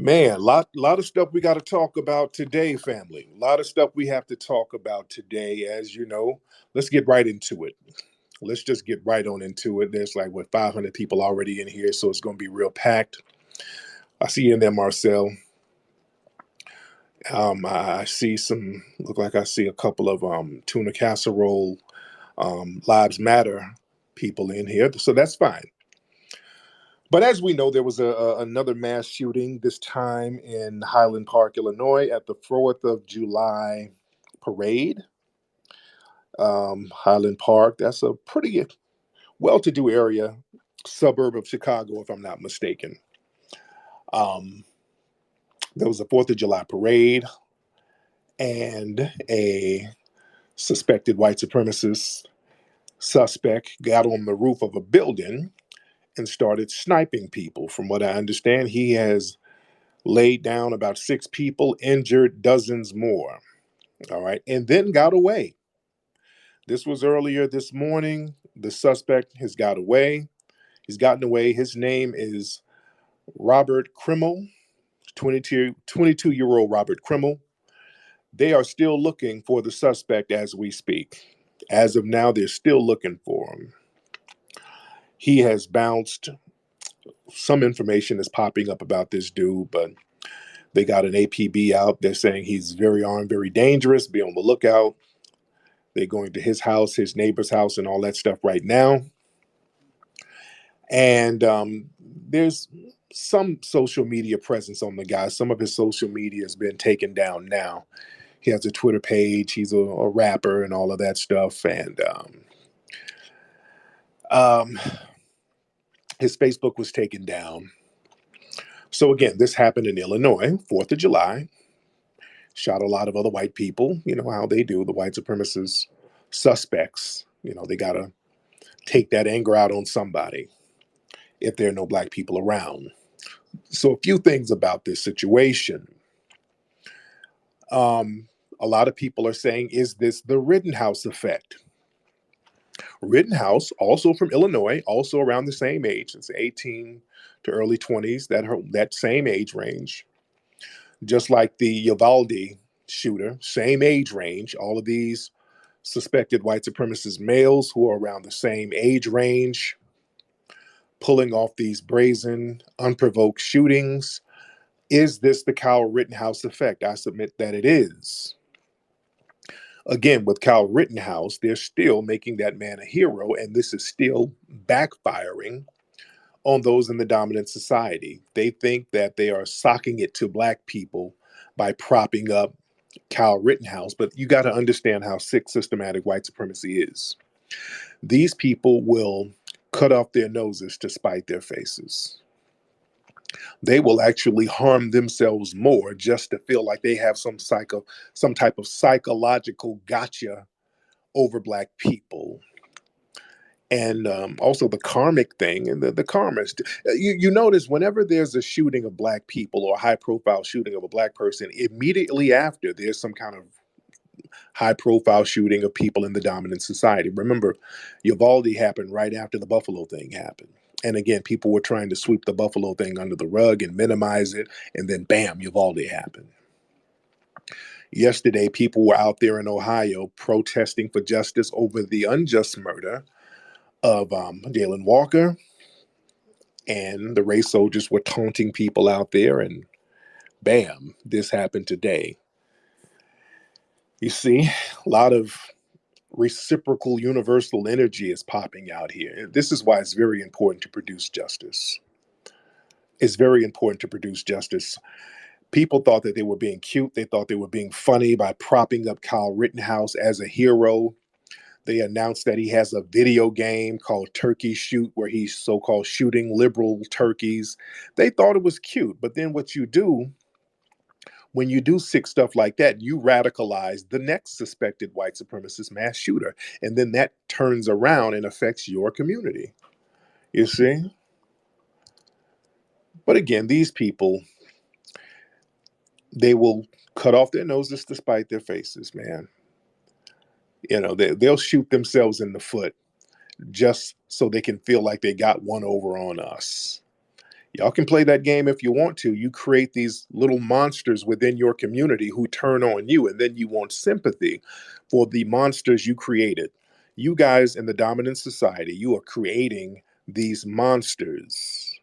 Man, lot of stuff we got to talk about today, family. A lot of stuff we have to talk about today, as you know. Let's get right into it. Let's just get right on into it. There's like what 500 people already in here, so it's going to be real packed. I see you in there, Marcel. I see some. Look like I see a couple of tuna casserole, lives matter people in here, so that's fine. But as we know, there was another mass shooting, this time in Highland Park, Illinois, at the 4th of July parade. Highland Park, that's a pretty well to do area, suburb of Chicago, if I'm not mistaken. Um, there was a 4th of July parade, and a suspected white supremacist suspect got on the roof of a building and started sniping people. From what I understand, he has laid down about 6 people, injured dozens more. All right. And then got away. This was earlier this morning. The suspect has got away. He's gotten away. His name is Robert Krimmel, 22-year-old Robert Krimmel. They are still looking for the suspect as we speak. As of now, they're still looking for him. He has bounced. Some information is popping up about this dude, but they got an APB out. They're saying he's very armed, very dangerous. Be on the lookout. They're going to his house, his neighbor's house, and all that stuff right now. And there's some social media presence on the guy. Some of his social media has been taken down now. He has a Twitter page. He's a rapper and all of that stuff. And his Facebook was taken down. So again, this happened in Illinois, 4th of July. Shot a lot of other white people. You know how they do, the white supremacist suspects. You know, they got to take that anger out on somebody if there are no black people around. So a few things about this situation. A lot of people are saying, is this the Rittenhouse effect? Rittenhouse, also from Illinois, also around the same age, it's 18 to early 20s, that same age range. Just like the Uvalde shooter, same age range. All of these suspected white supremacist males who are around the same age range, pulling off these brazen, unprovoked shootings. Is this the Kyle Rittenhouse effect? I submit that it is. Again, with Kyle Rittenhouse, they're still making that man a hero, and this is still backfiring on those in the dominant society. They think that they are socking it to black people by propping up Kyle Rittenhouse, but you got to understand how sick systematic white supremacy is. These people will cut off their noses to spite their faces. They will actually harm themselves more just to feel like they have some type of psychological gotcha over black people. And also the karmic thing and the karmas. You notice whenever there's a shooting of black people or a high profile shooting of a black person, immediately after there's some kind of high profile shooting of people in the dominant society. Remember, Uvalde happened right after the Buffalo thing happened. And again, people were trying to sweep the Buffalo thing under the rug and minimize it. And then bam, Uvalde happened. Yesterday, people were out there in Ohio protesting for justice over the unjust murder of Jalen Walker. And the race soldiers were taunting people out there. And bam, this happened today. You see, a lot of reciprocal universal energy is popping out here. This is why it's very important to produce justice. It's very important to produce justice. People thought that they were being cute. They thought they were being funny by propping up Kyle Rittenhouse as a hero. They announced that he has a video game called Turkey Shoot, where he's so-called shooting liberal turkeys. They thought it was cute. But then what you do, when you do sick stuff like that, you radicalize the next suspected white supremacist mass shooter. And then that turns around and affects your community. You see? But again, these people, they will cut off their noses to spite their faces, man. You know, they'll shoot themselves in the foot just so they can feel like they got one over on us. Y'all can play that game if you want to. You create these little monsters within your community who turn on you, and then you want sympathy for the monsters you created. You guys in the dominant society, you are creating these monsters.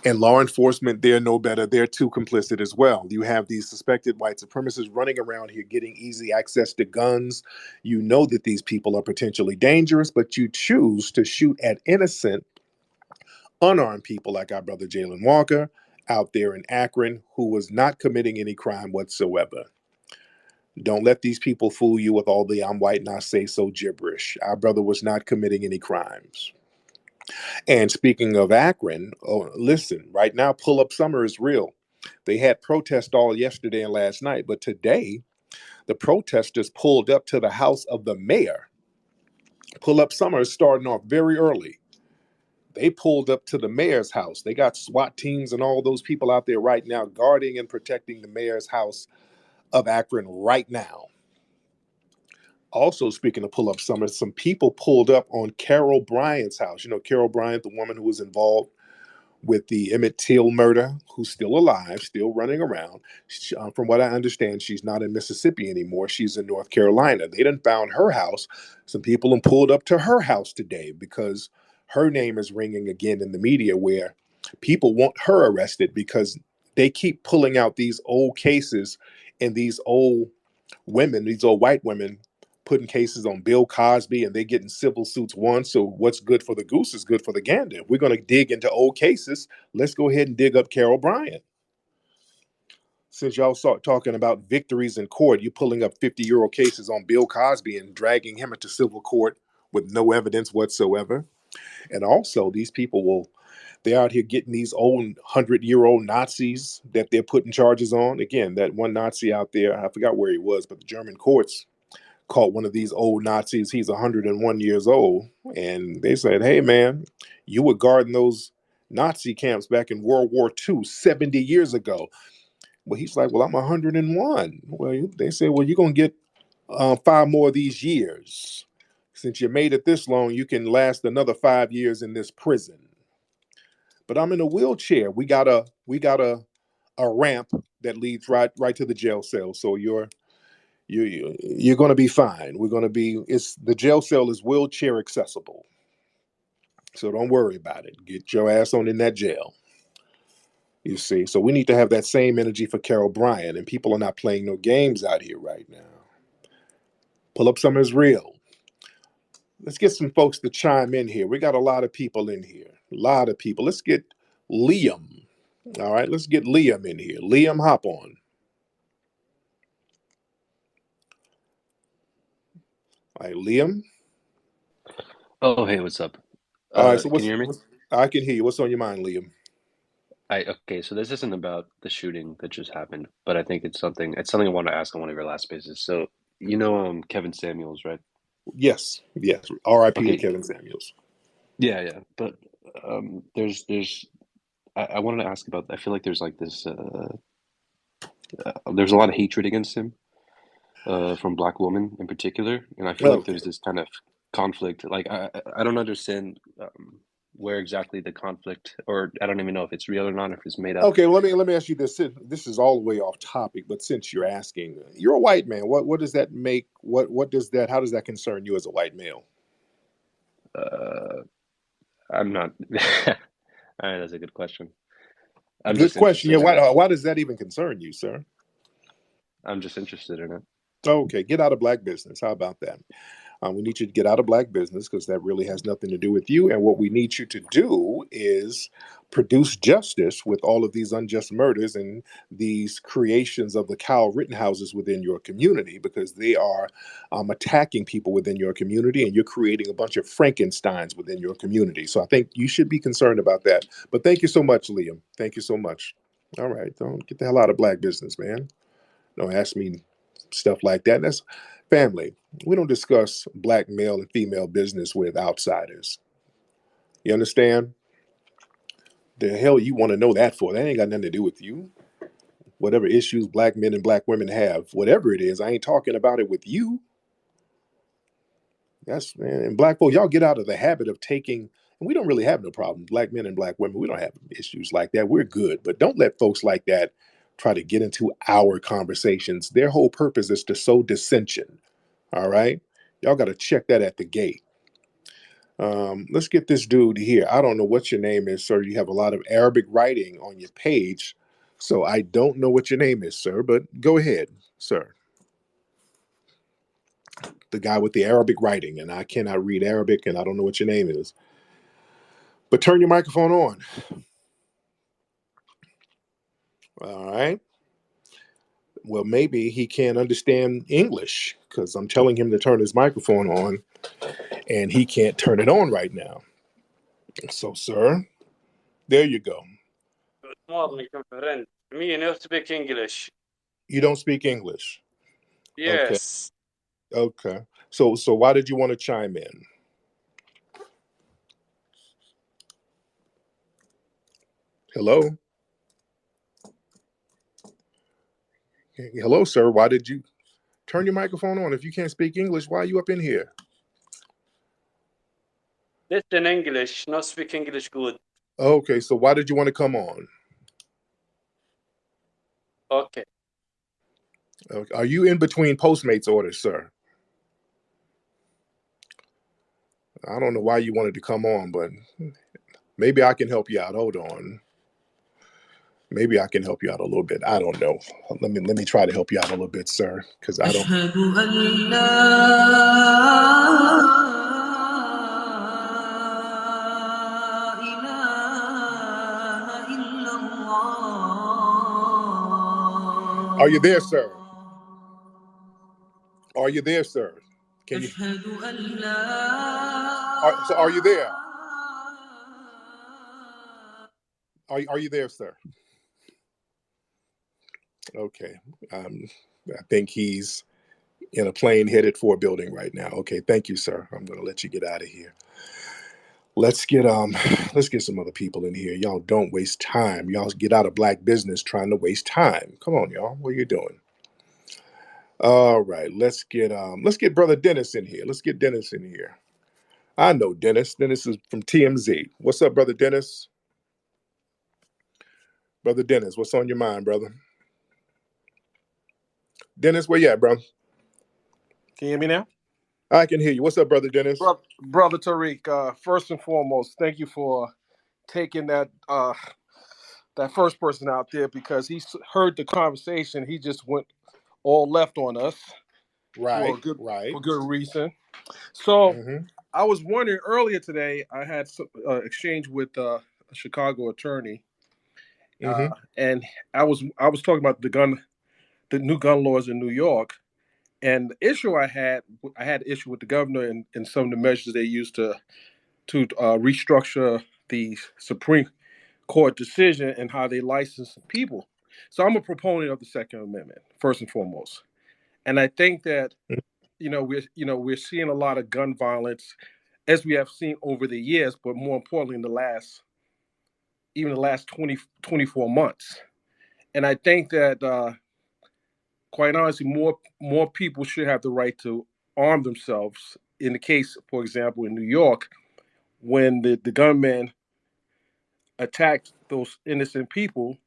And law enforcement, they're no better. They're too complicit as well. You have these suspected white supremacists running around here getting easy access to guns. You know that these people are potentially dangerous, but you choose to shoot at innocent, unarmed people like our brother Jalen Walker out there in Akron, who was not committing any crime whatsoever. Don't let these people fool you with all the I'm white and I say so gibberish. Our brother was not committing any crimes. And speaking of Akron, oh, listen, right now, pull up summer is real. They had protests all yesterday and last night, but today, the protesters pulled up to the house of the mayor. Pull up summer is starting off very early. They pulled up to the mayor's house. They got SWAT teams and all those people out there right now guarding and protecting the mayor's house of Akron right now. Also, speaking of pull up summer, some people pulled up on Carol Bryant's house. You know, Carol Bryant, the woman who was involved with the Emmett Till murder, who's still alive, still running around. From what I understand, she's not in Mississippi anymore. She's in North Carolina. They done found her house. Some people have pulled up to her house today because her name is ringing again in the media where people want her arrested because they keep pulling out these old cases and these old women, these old white women, putting cases on Bill Cosby and they getting civil suits won. So what's good for the goose is good for the gander. If we're going to dig into old cases, let's go ahead and dig up Carol Bryant. Since y'all start talking about victories in court, you pulling up 50-year-old cases on Bill Cosby and dragging him into civil court with no evidence whatsoever. And also, these people they're out here getting these old 100-year-old Nazis that they're putting charges on. Again, that one Nazi out there, I forgot where he was, but the German courts caught one of these old Nazis. He's 101 years old. And they said, hey, man, you were guarding those Nazi camps back in World War II, 70 years ago. Well, he's like, well, I'm 101. Well, they said, well, you're going to get 5 more of these years. Since you made it this long, you can last another 5 years in this prison. But I'm in a wheelchair. We got a ramp that leads right to the jail cell. So you're going to be fine. We're going to be. It's the jail cell is wheelchair accessible. So don't worry about it. Get your ass on in that jail. You see. So we need to have that same energy for Carol Bryant, and people are not playing no games out here right now. Pull up some is real. Let's get some folks to chime in here. We got a lot of people in here. A lot of people. Let's get Liam. All right, let's get Liam in here. Liam, hop on. All right, Liam. Oh, hey, what's up? All right, so Can you hear me? I can hear you. What's on your mind, Liam? Okay, so this isn't about the shooting that just happened, but I think it's something I want to ask on one of your last spaces. So, Kevin Samuels, right? Yes, yes. R.I.P. to Okay, Kevin Samuels. yeah, yeah, but I wanted to ask about, I feel like there's like this, there's a lot of hatred against him, from black women in particular, and I feel like Okay. there's this kind of conflict. Like I don't understand where exactly the conflict, or I don't even know if it's real or not, if it's made up. Okay, well, let me ask you this. This is all the way off topic, but since you're asking, you're a white man. What does that make? What does that? How does that concern you as a white male? Uh, I'm not. All right, that's a good question. I'm Good just question. Yeah. interested in it. Why does that even concern you, sir? I'm just interested in it. Okay, get out of black business. How about that? We need you to get out of black business because that really has nothing to do with you. And what we need you to do is produce justice with all of these unjust murders and these creations of the Kyle Rittenhouses within your community because they are attacking people within your community and you're creating a bunch of Frankensteins within your community. So I think you should be concerned about that. But thank you so much, Liam. Thank you so much. All right, don't get the hell out of black business, man. Don't ask me stuff like that. That's family. We don't discuss black male and female business with outsiders. You understand? The hell you want to know that for? That ain't got nothing to do with you. Whatever issues black men and black women have, whatever it is, I ain't talking about it with you. That's man. And black folks, y'all get out of the habit of taking And we don't really have no problem. Black men and black women, we don't have issues like that. We're good. But don't let folks like that try to get into our conversations. Their whole purpose is to sow dissension. All right. Y'all got to check that at the gate. Let's get this dude here. I don't know what your name is, sir. You have a lot of Arabic writing on your page. So I don't know what your name is, sir, but go ahead, sir. The guy with the Arabic writing, and I cannot read Arabic, and I don't know what your name is. But turn your microphone on. All right. Well, maybe he can't understand English because I'm telling him to turn his microphone on, and he can't turn it on right now. So, sir, there you go. Good morning, my friend. Me and you speak English. You don't speak English. Okay. Yes. Okay. So why did you want to chime in? Hello? Hello, sir. Why did you turn your microphone on? If you can't speak English, why are you up in here? Listen English, not speak English good. Okay, so why did you want to come on? Okay. Okay. Are you in between Postmates orders, sir? I don't know why you wanted to come on, but maybe I can help you out. Hold on. Maybe I can help you out a little bit. I don't know. Let me try to help you out a little bit, sir, because I don't. Are you there, sir? Are you there, sir? Can you? So are you there? Are you there, sir? Okay. Um, I think he's in a plane headed for a building right now. Okay, thank you, sir. I'm gonna let you get out of here. Let's get let's get some other people in here. Y'all don't waste time. Y'all get out of black business trying to waste time. Come on, y'all. What are you doing? All right, let's get brother Dennis in here. Let's get Dennis in here. I know Dennis. Dennis is from TMZ. What's up, brother Dennis? Brother Dennis, what's on your mind, brother? Dennis, where you at, bro? Can you hear me now? I can hear you. What's up, brother Dennis? Brother Tariq, first and foremost, thank you for taking that first person out there because he heard the conversation. He just went all left on us Right, for good reason. So Mm-hmm. I was wondering earlier today. I had some exchange with a Chicago attorney, Mm-hmm. and I was talking about the new gun laws in New York. And the issue I had issue with the governor and some of the measures they used to restructure the Supreme Court decision and how they license people. So I'm a proponent of the Second Amendment first and foremost, and I think that we're seeing a lot of gun violence as we have seen over the years, but more importantly in the last 24 months. And I think that quite honestly, more people should have the right to arm themselves. In the case, for example, in New York, when the gunman attacked those innocent people,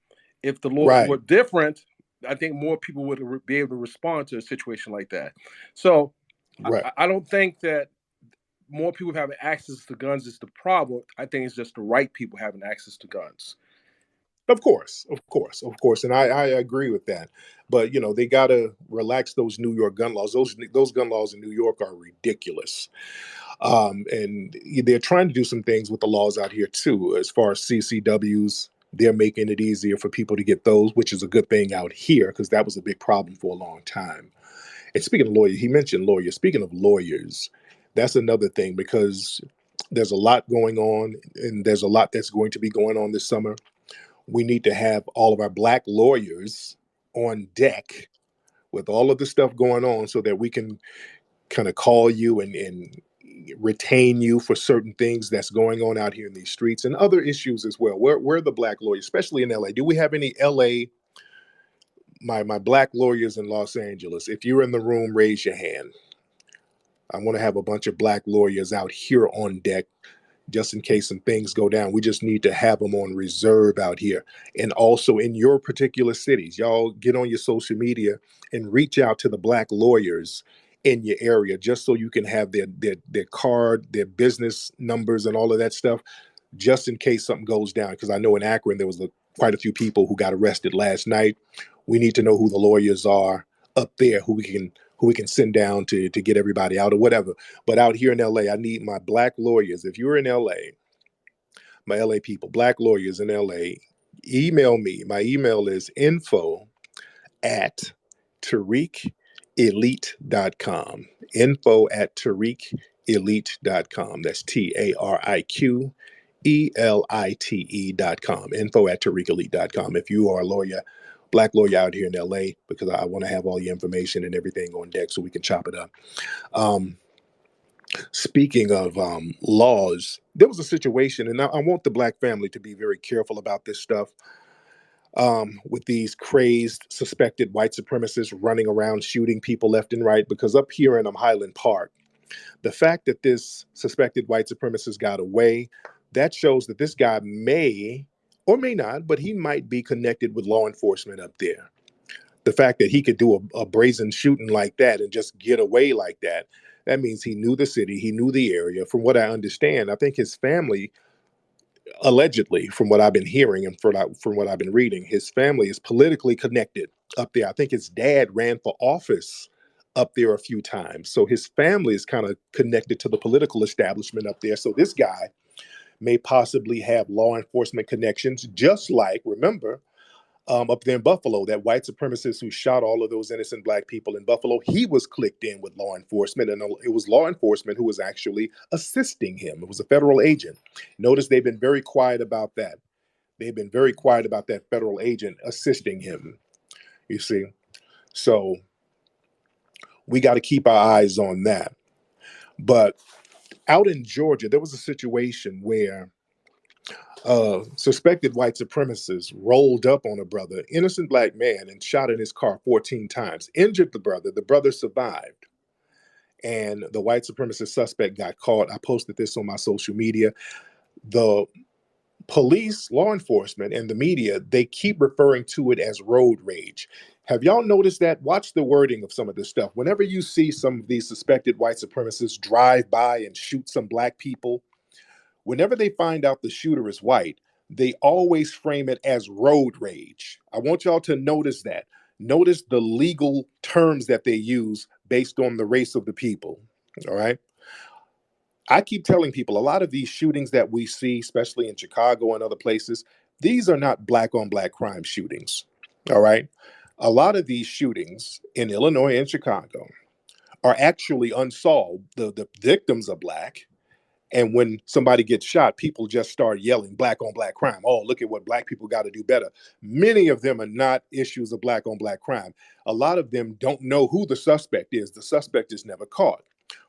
if the laws Right. were different, I think more people would be able to respond to a situation like that. So Right. I don't think that more people having access to guns is the problem. I think it's just the right people having access to guns. Of course, and I agree with that. But they got to relax those New York gun laws. Those gun laws in New York are ridiculous, and they're trying to do some things with the laws out here too. As far as CCWs, they're making it easier for people to get those, which is a good thing out here because that was a big problem for a long time. And speaking of lawyers, he mentioned lawyers. Speaking of lawyers, that's another thing because there's a lot going on, and there's a lot that's going to be going on this summer. We need to have all of our black lawyers on deck with all of the stuff going on so that we can kind of call you and retain you for certain things that's going on out here in these streets and other issues as well. Where are the black lawyers, especially in LA? Do we have any LA, my black lawyers in Los Angeles? If you're in the room, raise your hand. I want to have a bunch of black lawyers out here on deck just in case some things go down. We just need to have them on reserve out here. And also in your particular cities, y'all get on your social media and reach out to the Black lawyers in your area, just so you can have their card, their business numbers, and all of that stuff, just in case something goes down. Because I know in Akron there was quite a few people who got arrested last night. We need to know who the lawyers are up there, who we can send down to get everybody out or whatever. But out here in LA, I need my Black lawyers. If you're in LA, my LA people, Black lawyers in LA, email me. My email is info@tariqelite.com. Info@tariqelite.com. That's TARIQELITE.com. Info@tariqelite.com. If you are a lawyer, Black lawyer out here in LA, because I want to have all your information and everything on deck so we can chop it up. Speaking of laws, there was a situation, and I want the Black family to be very careful about this stuff, with these crazed, suspected white supremacists running around shooting people left and right. Because up here in Highland Park, the fact that this suspected white supremacist got away, that shows that this guy may or may not, but he might be connected with law enforcement up there. The fact that he could do a brazen shooting like that and just get away like that, that means he knew the city, he knew the area. From what I understand, I think his family, allegedly, from what I've been hearing and from what I've been reading, his family is politically connected up there. I think his dad ran for office up there a few times. So his family is kind of connected to the political establishment up there. So this guy may possibly have law enforcement connections, just like, remember, up there in Buffalo, that white supremacist who shot all of those innocent Black people in Buffalo, he was clicked in with law enforcement, and it was law enforcement who was actually assisting him. It was a federal agent. Notice they've been very quiet about that. They've been very quiet about that federal agent assisting him, you see. So we got to keep our eyes on that. But out in Georgia, there was a situation where suspected white supremacists rolled up on a brother, innocent Black man, and shot in his car 14 times, injured the brother. The brother survived. And the white supremacist suspect got caught. I posted this on my social media. The police, law enforcement, and the media, they keep referring to it as road rage. Have y'all noticed that? Watch the wording of some of this stuff. Whenever you see some of these suspected white supremacists drive by and shoot some Black people, whenever they find out the shooter is white, they always frame it as road rage. I want y'all to notice that. Notice the legal terms that they use based on the race of the people. All right. I keep telling people a lot of these shootings that we see, especially in Chicago and other places, these are not Black on Black crime shootings. All right. A lot of these shootings in Illinois and Chicago are actually unsolved. The victims are Black. And when somebody gets shot, people just start yelling Black on Black crime. Oh, look at what Black people got to do better. Many of them are not issues of Black on Black crime. A lot of them don't know who the suspect is. The suspect is never caught,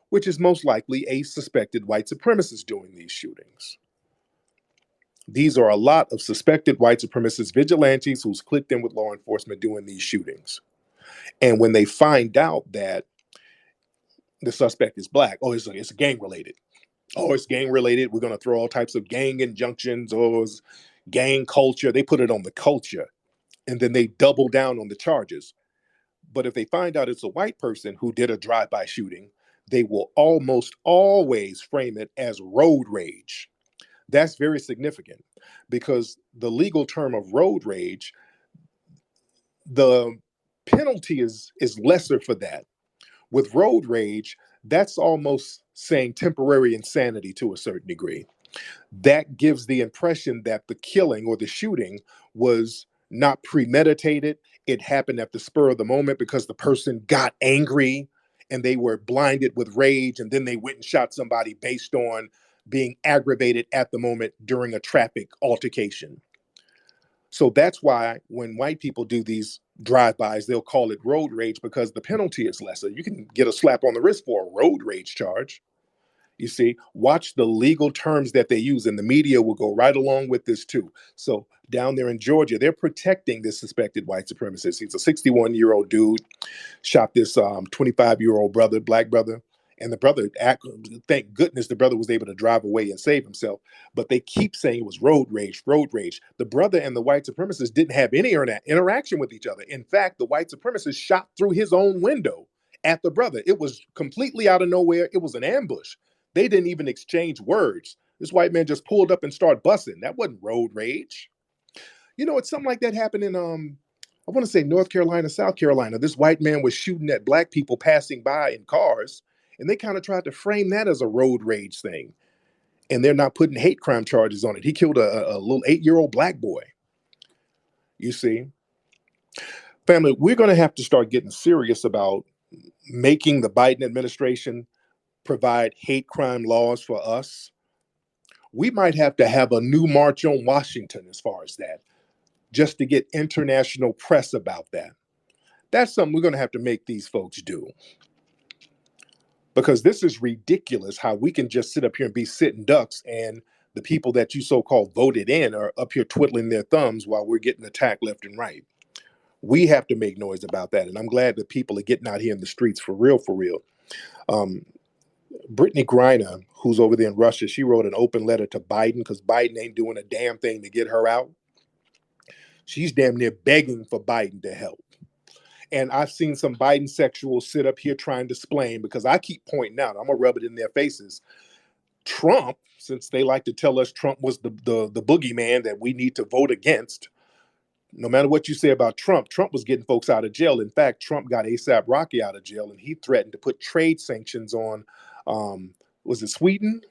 which is most likely a suspected white supremacist doing these shootings. These are a lot of suspected white supremacist vigilantes who's clicked in with law enforcement doing these shootings. And when they find out that the suspect is Black, oh, it's gang related. Oh, it's gang related. We're going to throw all types of gang injunctions. Oh, it's gang culture. They put it on the culture, and then they double down on the charges. But if they find out it's a white person who did a drive-by shooting, they will almost always frame it as road rage. That's very significant because the legal term of road rage, the penalty is lesser for that. With road rage, that's almost saying temporary insanity to a certain degree. That gives the impression that the killing or the shooting was not premeditated. It happened at the spur of the moment because the person got angry and they were blinded with rage, and then they went and shot somebody based on being aggravated at the moment during a traffic altercation. So that's why when white people do these drive-bys, they'll call it road rage because the penalty is lesser. You can get a slap on the wrist for a road rage charge. You see, watch the legal terms that they use, and the media will go right along with this too. So down there in Georgia, they're protecting this suspected white supremacist. He's a 61-year-old dude, shot this 25-year-old brother, Black brother, And the brother, thank goodness the brother was able to drive away and save himself. But they keep saying it was road rage, road rage. The brother and the white supremacist didn't have any interaction with each other. In fact, the white supremacist shot through his own window at the brother. It was completely out of nowhere. It was an ambush. They didn't even exchange words. This white man just pulled up and started busting. That wasn't road rage. You know, it's something like that happened in I want to say North Carolina, South Carolina. This white man was shooting at black people passing by in cars, and they kind of tried to frame that as a road rage thing. And they're not putting hate crime charges on it. He killed a little 8-year-old black boy. You see, family, we're going to have to start getting serious about making the Biden administration provide hate crime laws for us. We might have to have a new march on Washington as far as that, just to get international press about that. That's something we're going to have to make these folks do. Because this is ridiculous how we can just sit up here and be sitting ducks, and the people that you so-called voted in are up here twiddling their thumbs while we're getting attacked left and right. We have to make noise about that. And I'm glad that people are getting out here in the streets for real, for real. Brittany Griner, who's over there in Russia, she wrote an open letter to Biden because Biden ain't doing a damn thing to get her out. She's damn near begging for Biden to help. And I've seen some Biden sexuals sit up here trying to explain, because I keep pointing out, I'm going to rub it in their faces. Trump, since they like to tell us Trump was the boogeyman that we need to vote against, no matter what you say about Trump, Trump was getting folks out of jail. In fact, Trump got ASAP Rocky out of jail, and he threatened to put trade sanctions on, was it Sweden?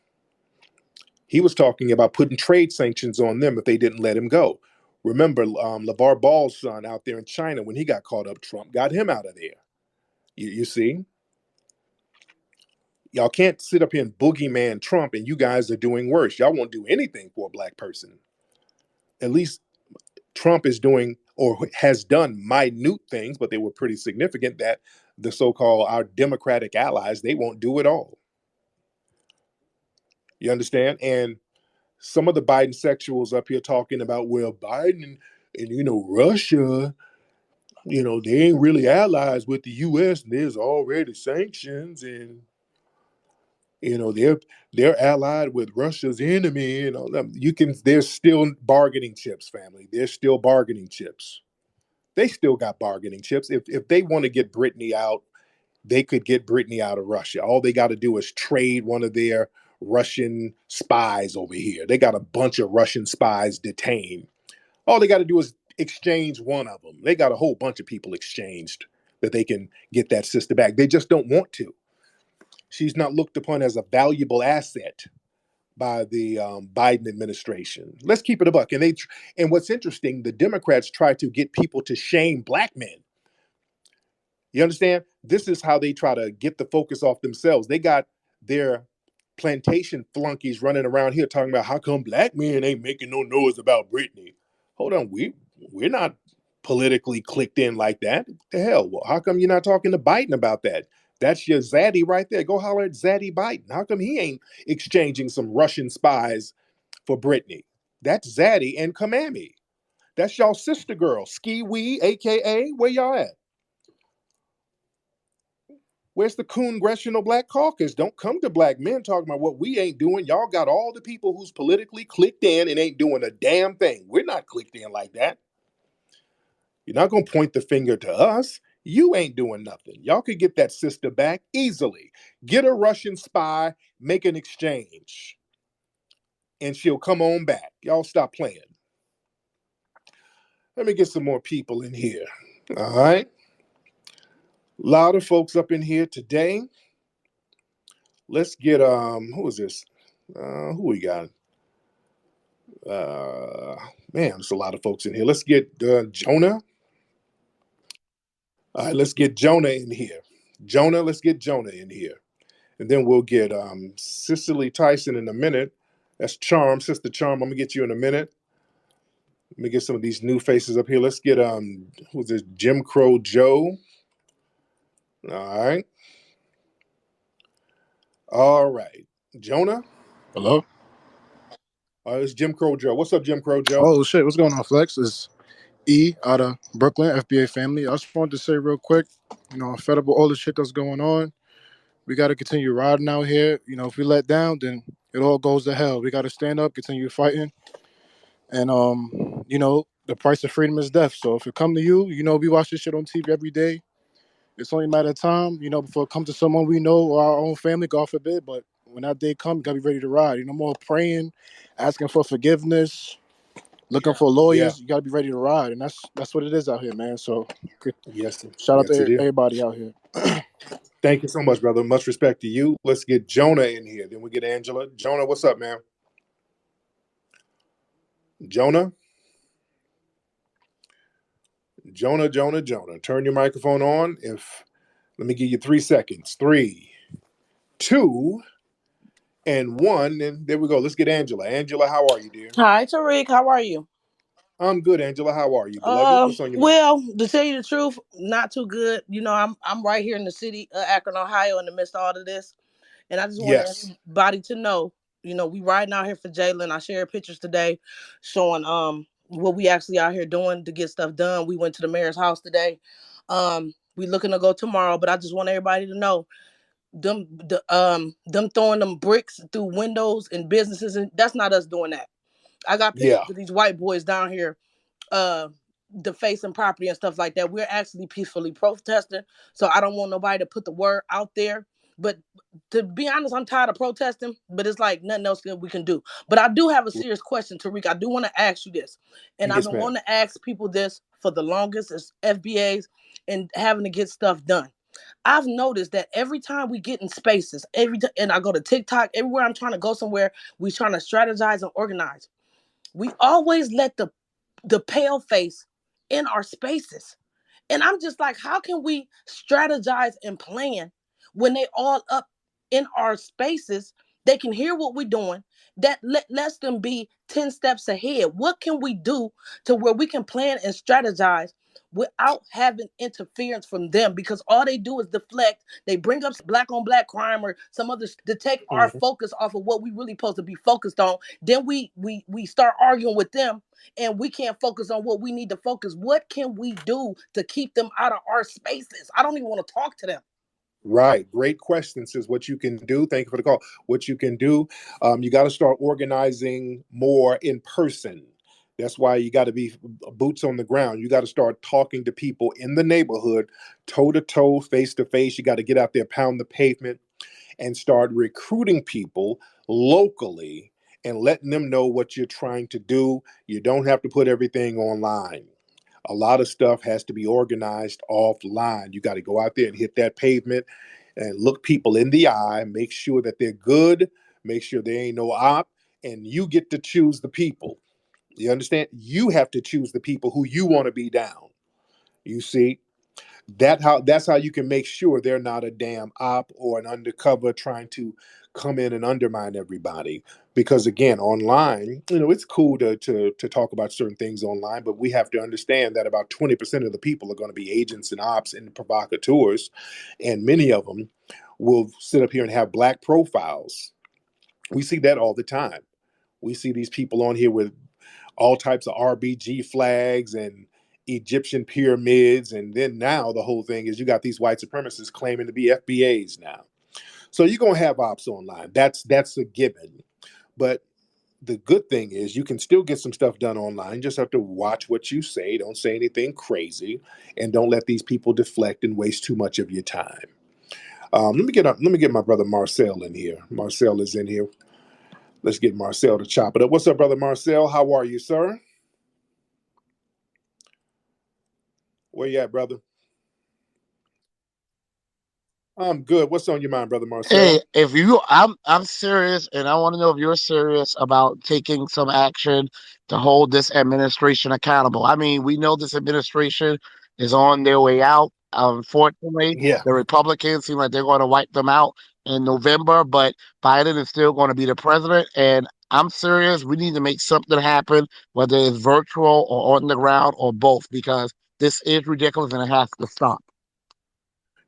He was talking about putting trade sanctions on them if they didn't let him go. Remember, LeVar Ball's son out there in China, when he got caught up, Trump got him out of there. You see? Y'all can't sit up here and boogeyman Trump, and you guys are doing worse. Y'all won't do anything for a black person. At least Trump is doing, or has done, minute things, but they were pretty significant, that the so-called our Democratic allies, they won't do it all. You understand? And some of the Biden sexuals up here talking about, well, Biden and Russia, they ain't really allies with the U.S. and there's already sanctions, and they're allied with Russia's enemy and all that. There's still bargaining chips, family. There's still bargaining chips. They still got bargaining chips. If they want to get Brittany out, they could get Brittany out of Russia. All they got to do is trade one of their Russian spies over here. They got a bunch of Russian spies detained. All they got to do is exchange one of them. They got a whole bunch of people exchanged that they can get that sister back. They just don't want to. She's not looked upon as a valuable asset by the Biden administration. Let's keep it a buck. And what's interesting, the Democrats try to get people to shame black men. You understand? This is how they try to get the focus off themselves. They got their plantation flunkies running around here talking about how come black men ain't making no noise about Brittany. Hold on, we're not politically clicked in like that. What the hell? Well, how come you're not talking to Biden about that? That's your zaddy right there. Go holler at Zaddy Biden. How come he ain't exchanging some Russian spies for Brittany? That's Zaddy and Kamami. That's y'all sister girl, Ski Wee, aka, where y'all at? Where's the Congressional Black Caucus? Don't come to black men talking about what we ain't doing. Y'all got all the people who's politically clicked in and ain't doing a damn thing. We're not clicked in like that. You're not going to point the finger to us. You ain't doing nothing. Y'all could get that sister back easily. Get a Russian spy, make an exchange, and she'll come on back. Y'all stop playing. Let me get some more people in here. All right. A lot of folks up in here today. Let's get who is this? Who we got? Man, there's a lot of folks in here. Let's get Jonah. All right, let's get Jonah in here. Let's get Jonah in here. And then we'll get Cicely Tyson in a minute. That's Charm, Sister Charm. I'm gonna get you in a minute. Let me get some of these new faces up here. Let's get who's this? Jim Crow Joe. All right. Jonah. Hello? It's Jim Crow Joe. What's up, Jim Crow Joe? Oh, shit. What's going on, Flex? It's E out of Brooklyn, FBA family. I just wanted to say real quick, I'm fed up with all the shit that's going on. We got to continue riding out here. You know, if we let down, then it all goes to hell. We got to stand up, continue fighting, and you know, the price of freedom is death. So if it come to you, you know, we watch this shit on TV every day. It's only a matter of time, you know, before it comes to someone we know or our own family, God forbid. But when that day comes, you gotta be ready to ride. You know, more praying, asking for forgiveness, looking for Yeah. lawyers. You gotta be ready to ride, and that's what it is out here, man. So Yes. shout out Yes, to it is. everybody out here. Thank you so much, brother. Much respect to you. Let's get Jonah in here. Then we get Angela. Jonah, what's up, man? Jonah? Jonah. Turn your microphone on. Let me give you 3 seconds. 3, 2, and 1. And there we go. Let's get Angela. Angela, how are you, dear? Hi, Tariq. How are you? I'm good, Angela. How are you, beloved? What's on your mind? Well, to tell you the truth, not too good. You know, I'm right here in the city of Akron, Ohio, in the midst of all of this, and I just wanted Yes. everybody to know, you know, we riding out here for Jalen. I shared pictures today showing what we actually out here doing to get stuff done. We went to the mayor's house today. We looking to go tomorrow, but I just want everybody to know them throwing them bricks through windows and businesses, and that's not us doing that. I got pictures Yeah. of these white boys down here defacing property and stuff like that. We're actually peacefully protesting. So I don't want nobody to put the word out there. But to be honest, I'm tired of protesting, but it's like nothing else that we can do. But I do have a serious question, Tariq. I do want to ask you this. And I've Yes, been ma'am. wanting to ask people this for the longest as FBAs and having to get stuff done. I've noticed that every time we get in spaces, and I go to TikTok, everywhere I'm trying to go somewhere, we trying to strategize and organize. We always let the pale face in our spaces. And I'm just like, how can we strategize and plan when they all up in our spaces? They can hear what we're doing. That lets them be 10 steps ahead. What can we do to where we can plan and strategize without having interference from them? Because all they do is deflect. They bring up black on black crime or some other to take our Mhm. focus off of what we really supposed to be focused on. Then we start arguing with them and we can't focus on what we need to focus. What can we do to keep them out of our spaces? I don't even want to talk to them. Right. Great question, sis. What you can do. Thank you for the call. What you can do. You got to start organizing more in person. That's why you got to be boots on the ground. You got to start talking to people in the neighborhood, toe to toe, face to face. You got to get out there, pound the pavement, and start recruiting people locally and letting them know what you're trying to do. You don't have to put everything online. A lot of stuff has to be organized offline. You got to go out there and hit that pavement and look people in the eye, make sure that they're good, make sure there ain't no op, and you get to choose the people. You understand? You have to choose the people who you want to be down. You see? That's how you can make sure they're not a damn op or an undercover trying to come in and undermine everybody. Because again, online, you know, it's cool to talk about certain things online, but we have to understand that about 20% of the people are going to be agents and ops and provocateurs, and many of them will sit up here and have black profiles. We see that all the time. We see these people on here with all types of RBG flags and Egyptian pyramids. And then now the whole thing is you got these white supremacists claiming to be FBAs now. So you're gonna have ops online. That's a given. But the good thing is you can still get some stuff done online. You just have to watch what you say. Don't say anything crazy, and don't let these people deflect and waste too much of your time. Let me get my brother Marcel in here. Marcel is in here. Let's get Marcel to chop it up. What's up, brother Marcel? How are you, sir? Where you at, brother? I'm good. What's on your mind, brother Hey, Marcel? if you, I'm serious, and I want to know if you're serious about taking some action to hold this administration accountable. I mean, we know this administration is on their way out. Unfortunately, Yeah. the Republicans seem like they're going to wipe them out in November, but Biden is still going to be the president. And I'm serious. We need to make something happen, whether it's virtual or on the ground or both, because this is ridiculous and it has to stop.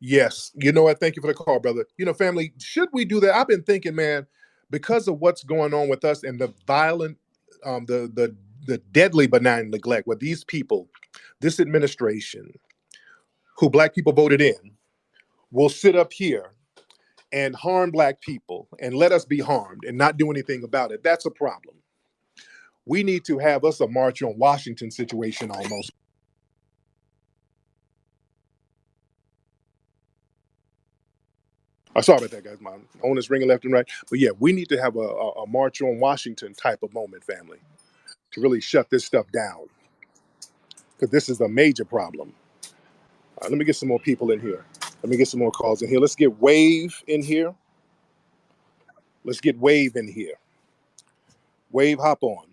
Yes. You know what? Thank you for the call, brother. You know, family, should we do that? I've been thinking, man, because of what's going on with us and the violent, the deadly benign neglect with these people, this administration, who black people voted in, will sit up here and harm black people and let us be harmed and not do anything about it, that's a problem. We need to have us a march on Washington situation almost. Sorry about that, guys. My phone is ringing left and right. But yeah, we need to have a march on Washington type of moment, family, to really shut this stuff down, because this is a major problem. Let me get some more people in here. Let me get some more calls in here. Let's get Wave in here. Let's get Wave in here. Wave, hop on.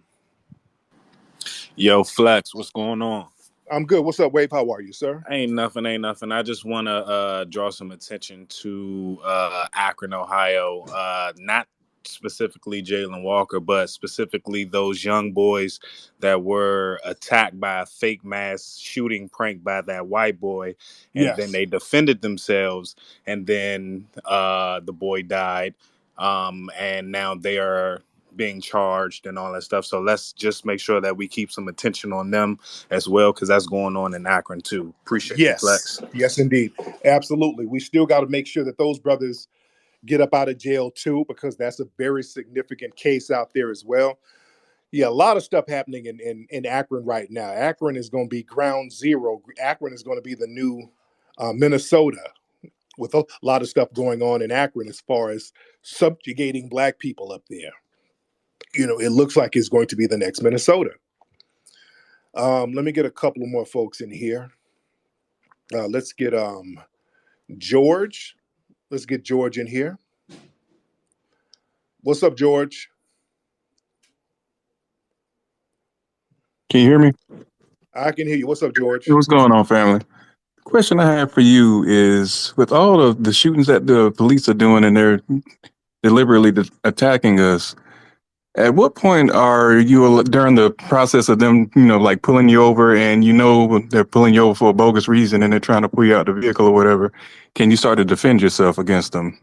Yo, Flex, what's going on? I'm good. What's up, Wave? How are you, sir? Ain't nothing. I just want to draw some attention to Akron, Ohio. Not specifically Jalen Walker, but specifically those young boys that were attacked by a fake mass shooting prank by that white boy, and then Yes. they defended themselves, and then the boy died, and now they are being charged and all that stuff. So let's just make sure that we keep some attention on them as well, because that's going on in Akron too. Appreciate you, Yes. Flex. Yes, indeed. Absolutely. We still got to make sure that those brothers get up out of jail too, because that's a very significant case out there as well. Yeah, a lot of stuff happening in Akron right now. Akron is going to be ground zero. Akron is going to be the new Minnesota, with a lot of stuff going on in Akron as far as subjugating black people up there. You know, it looks like it's going to be the next Minnesota. Let me get a couple of more folks in here. Let's get George. Let's get George in here. What's up, George? Can you hear me? I can hear you. What's up, George? What's going on, family? The question I have for you is, with all of the shootings that the police are doing and they're deliberately attacking us, at what point are you, during the process of them, like pulling you over, and they're pulling you over for a bogus reason and they're trying to pull you out the vehicle or whatever, can you start to defend yourself against them?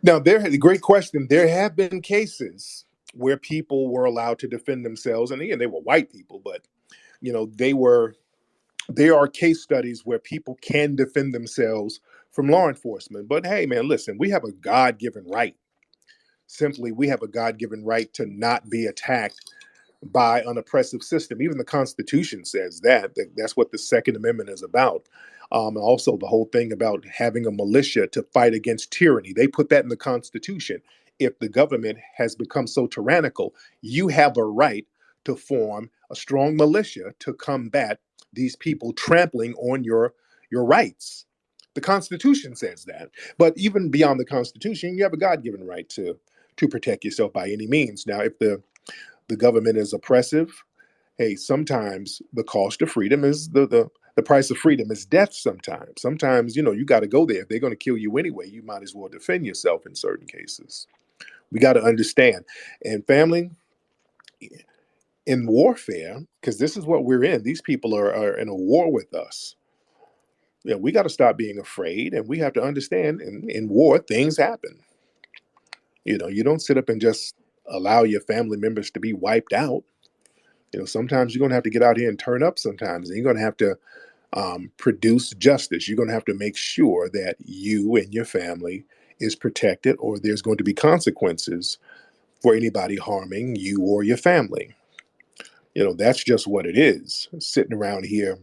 Now, great question. There have been cases where people were allowed to defend themselves, and again, they were white people, but there are case studies where people can defend themselves from law enforcement. But hey, man, listen, we have a God-given right. Simply, we have a God-given right to not be attacked by an oppressive system. Even the Constitution says that. That's what the Second Amendment is about. Also, the whole thing about having a militia to fight against tyranny. They put that in the Constitution. If the government has become so tyrannical, you have a right to form a strong militia to combat these people trampling on your rights. The Constitution says that. But even beyond the Constitution, you have a God-given right to protect yourself by any means. Now, if the government is oppressive, hey, sometimes the cost of freedom is the price of freedom is death. Sometimes you got to go there. If they're going to kill you anyway, you might as well defend yourself in certain cases. We got to understand. And family, in warfare, because this is what we're in, these people are in a war with us. We got to stop being afraid, and we have to understand in war, things happen. You don't sit up and just allow your family members to be wiped out. Sometimes you're going to have to get out here and turn up sometimes, and you're going to have to produce justice. You're going to have to make sure that you and your family is protected, or there's going to be consequences for anybody harming you or your family. That's just what it is. Sitting around here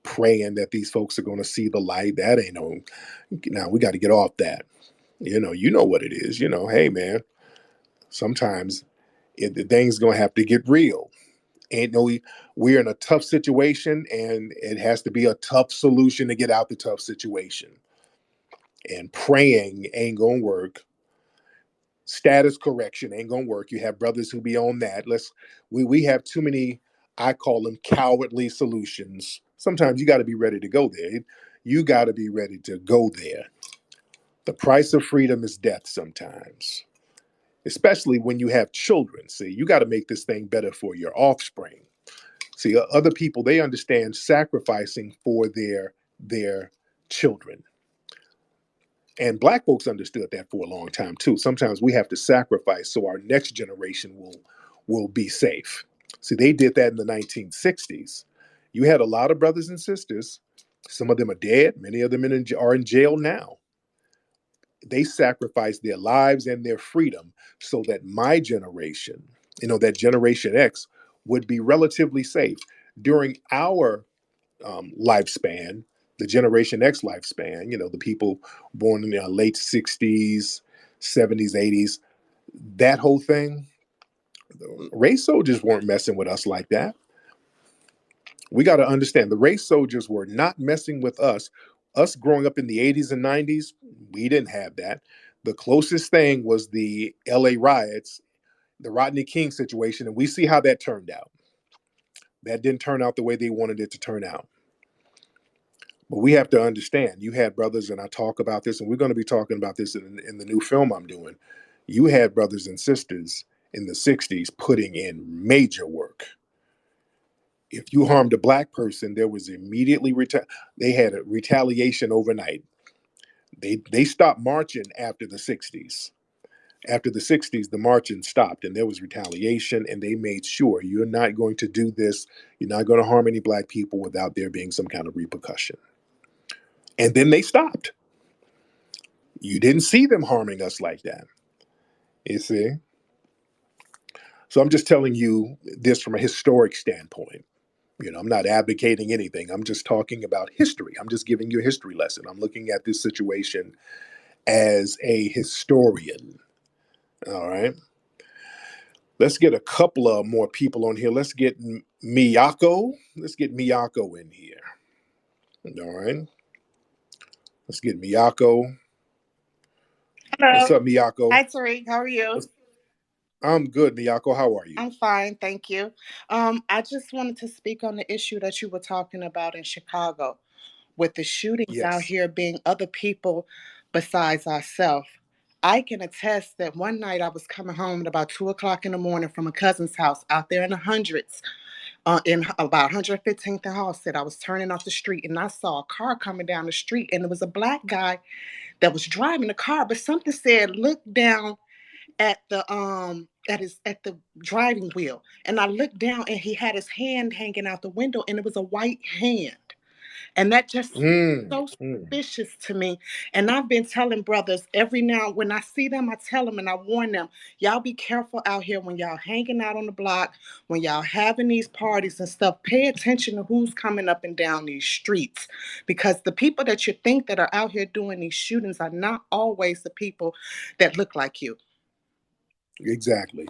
praying that these folks are going to see the light, that ain't no. Now we got to get off that. You know what it is. Hey man, sometimes the thing's going to have to get real. We're in a tough situation, and it has to be a tough solution to get out the tough situation. And praying ain't gonna work. Status correction ain't gonna work. You have brothers who be on that. We have too many, I call them cowardly solutions. Sometimes you got to be ready to go there. You got to be ready to go there. The price of freedom is death sometimes, especially when you have children. See, you got to make this thing better for your offspring. See, other people, they understand sacrificing for their children. And black folks understood that for a long time too. Sometimes we have to sacrifice so our next generation will be safe. See, they did that in the 1960s. You had a lot of brothers and sisters. Some of them are dead. Many of them are in jail now. they sacrificed their lives and their freedom so that my generation, that Generation X, would be relatively safe. During our lifespan, the Generation X lifespan, the people born in the late 60s, 70s, 80s, that whole thing, race soldiers weren't messing with us like that. We got to understand the race soldiers were not messing with us. Us growing up in the 80s and 90s, we didn't have that. The closest thing was the LA riots, the Rodney King situation, and we see how that turned out. That didn't turn out the way they wanted it to turn out. But we have to understand, you had brothers, and I talk about this, and we're going to be talking about this in the new film I'm doing. You had brothers and sisters in the 60s putting in major work. If you harmed a black person, there was immediately they had a retaliation overnight. They stopped marching after the 60s. After the 60s, the marching stopped and there was retaliation, and they made sure you're not going to do this. You're not going to harm any black people without there being some kind of repercussion. And then they stopped. You didn't see them harming us like that. You see? So I'm just telling you this from a historic standpoint. I'm not advocating anything. I'm just talking about history. I'm just giving you a history lesson. I'm looking at this situation as a historian. All right. Let's get a couple of more people on here. Let's get Miyako. Let's get Miyako in here. All right. Let's get Miyako. Hello. What's up, Miyako? Hi, Tariq. How are you? I'm good, Miyako. How are you? I'm fine, thank you. I just wanted to speak on the issue that you were talking about in Chicago with the shootings out Yes. here being other people besides ourselves. I can attest that one night I was coming home at about 2 o'clock in the morning from a cousin's house out there in the hundreds, in about 115th and Halsted. I was turning off the street and I saw a car coming down the street, and it was a black guy that was driving the car, but something said, "Look down at the driving wheel." And I looked down and he had his hand hanging out the window, and it was a white hand. And that just so suspicious to me. And I've been telling brothers every now when I see them, I tell them and I warn them, y'all be careful out here when y'all hanging out on the block, when y'all having these parties and stuff. Pay attention to who's coming up and down these streets, because the people that you think that are out here doing these shootings are not always the people that look like you. Exactly.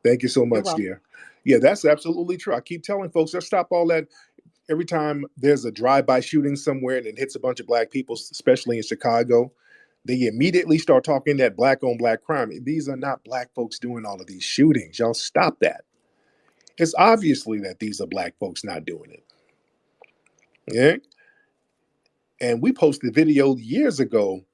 Thank you so much, dear. Yeah, that's absolutely true. I keep telling folks, let's stop all that. Every time there's a drive-by shooting somewhere and it hits a bunch of black people, especially in Chicago, they immediately start talking that black-on-black crime. These are not black folks doing all of these shootings. Y'all stop that. It's obviously that these are black folks not doing it. Yeah. And we posted video years ago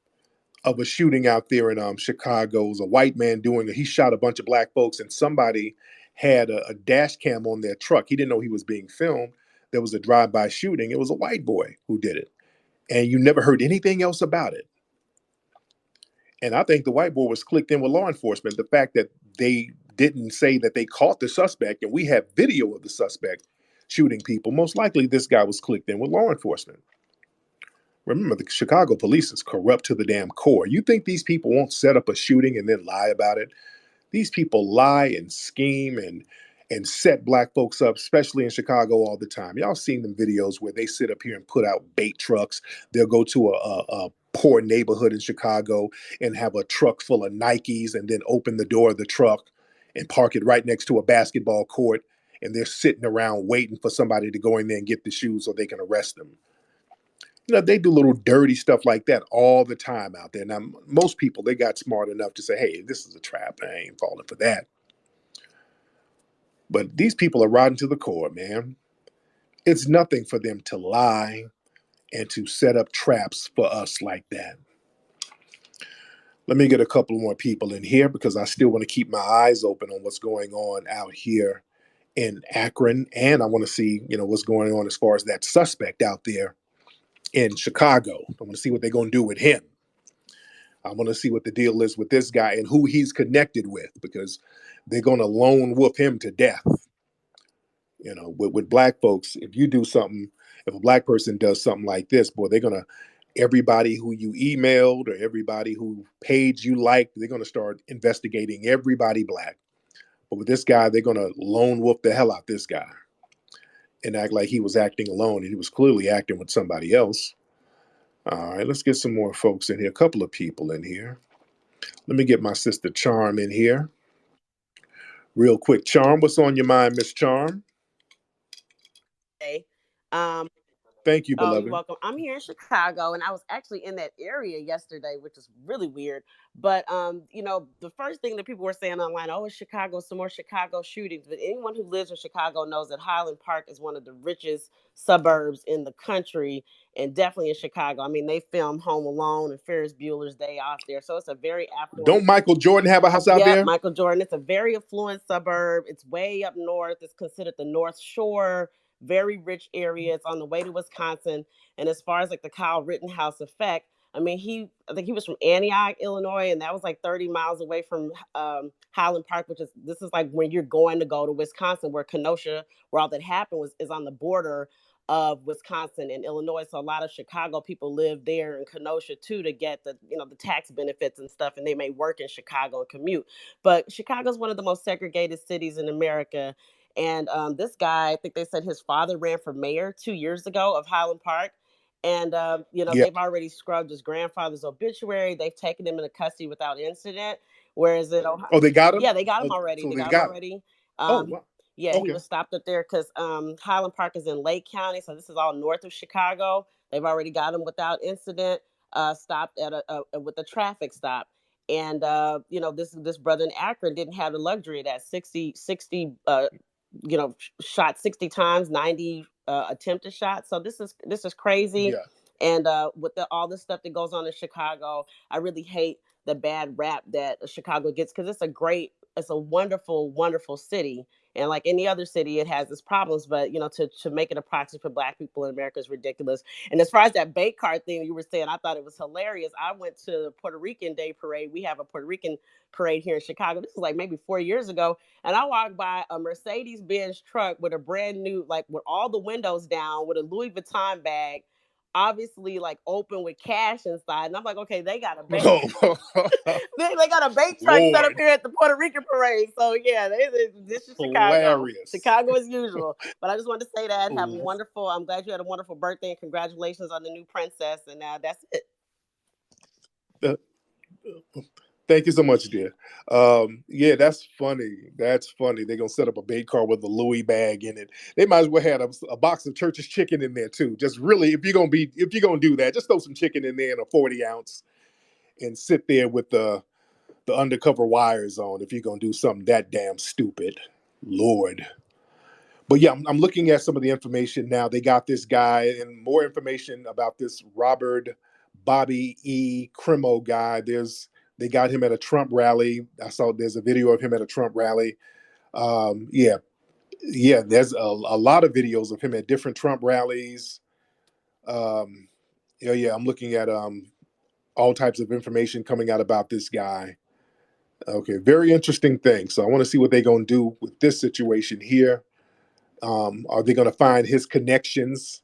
of a shooting out there in Chicago. It was a white man doing it. He shot a bunch of black folks, and somebody had a dash cam on their truck. He didn't know he was being filmed. There was a drive-by shooting. It was a white boy who did it. And you never heard anything else about it. And I think the white boy was clicked in with law enforcement. The fact that they didn't say that they caught the suspect, and we have video of the suspect shooting people, most likely this guy was clicked in with law enforcement. Remember, the Chicago police is corrupt to the damn core. You think these people won't set up a shooting and then lie about it? These people lie and scheme and set black folks up, especially in Chicago, all the time. Y'all seen them videos where they sit up here and put out bait trucks. They'll go to a poor neighborhood in Chicago and have a truck full of Nikes, and then open the door of the truck and park it right next to a basketball court. And they're sitting around waiting for somebody to go in there and get the shoes so they can arrest them. They do little dirty stuff like that all the time out there. Now, most people, they got smart enough to say, hey, this is a trap. I ain't falling for that. But these people are rotten to the core, man. It's nothing for them to lie and to set up traps for us like that. Let me get a couple more people in here because I still want to keep my eyes open on what's going on out here in Akron. And I want to see, what's going on as far as that suspect out there in Chicago. I want to see what they're going to do with him. I want to see what the deal is with this guy and who he's connected with, because they're going to lone wolf him to death. With black folks, if you do something, if a black person does something like this, boy, they're going to everybody who you emailed or everybody who page you liked, they're going to start investigating everybody black. But with this guy, they're going to lone wolf the hell out this guy and act like he was acting alone, and he was clearly acting with somebody else. All right, let's get some more folks in here. A couple of people in here. Let me get my sister Charm in here. Real quick, Charm, what's on your mind, Miss Charm? Hey, um, Thank you, oh, you're beloved. welcome. I'm here in Chicago, and I was actually in that area yesterday, which is really weird. But the first thing that people were saying online, oh, it's Chicago, some more Chicago shootings. But anyone who lives in Chicago knows that Highland Park is one of the richest suburbs in the country, and definitely in Chicago. I mean, they film Home Alone and Ferris Bueller's Day Off there, so it's a very affluent. Don't Michael Jordan have a house out Yep, there? Michael Jordan. It's a very affluent suburb. It's way up north. It's considered the North Shore, very rich area. It's on the way to Wisconsin. And as far as like the Kyle Rittenhouse effect, I mean, I think he was from Antioch, Illinois, and that was like 30 miles away from Highland Park, this is like when you're going to go to Wisconsin, where Kenosha, where all that happened is on the border of Wisconsin and Illinois. So a lot of Chicago people live there in Kenosha too to get the tax benefits and stuff, and they may work in Chicago and commute. But Chicago is one of the most segregated cities in America. And this guy, I think they said his father ran for mayor 2 years ago of Highland Park. And Yeah. they've already scrubbed his grandfather's obituary. They've taken him into custody without incident. Whereas in Ohio, Oh, they got him? yeah, they got him Oh, already. so They they got him got him. already. Oh, Um, wow. yeah, he Okay. was stopped up there because Highland Park is in Lake County, so this is all north of Chicago. They've already got him without incident. Stopped at with a traffic stop, and this brother in Akron didn't have the luxury of that 60 shot 60 times, 90 attempted shots. So this is crazy. Yeah. And with all the stuff that goes on in Chicago, I really hate the bad rap that Chicago gets, because it's a wonderful, wonderful city. And like any other city, it has its problems, but to make it a proxy for Black people in America is ridiculous. And as far as that bait card thing you were saying, I thought it was hilarious. I went to the Puerto Rican Day Parade. We have a Puerto Rican parade here in Chicago. This is like maybe 4 years ago. And I walked by a Mercedes-Benz truck with a brand new, like with all the windows down, with a Louis Vuitton bag, obviously like open with cash inside. And I'm like, okay, they got a bait. Oh, They got a bait truck set up Lord. here at the Puerto Rican parade. So yeah, this is Chicago. Hilarious. Chicago as usual. But I just wanted to say that. Have a Oh, wonderful. I'm glad you had a wonderful birthday, and congratulations on the new princess. And that's it. thank you so much, dear. Yeah, that's funny. That's funny. They're gonna set up a bait car with a Louis bag in it. They might as well have a box of Church's chicken in there too. Just really, if you're gonna do that, just throw some chicken in there in a 40 ounce and sit there with the undercover wires on. If you're gonna do something that damn stupid, Lord. But yeah, I'm looking at some of the information now. They got this guy and more information about this Robert Bobby E. Crimo guy. They got him at a Trump rally. I saw there's a video of him at a Trump rally. Yeah, there's a lot of videos of him at different Trump rallies. Yeah, I'm looking at all types of information coming out about this guy. Okay, very interesting thing. So I want to see what they're going to do with this situation here. Are they going to find his connections?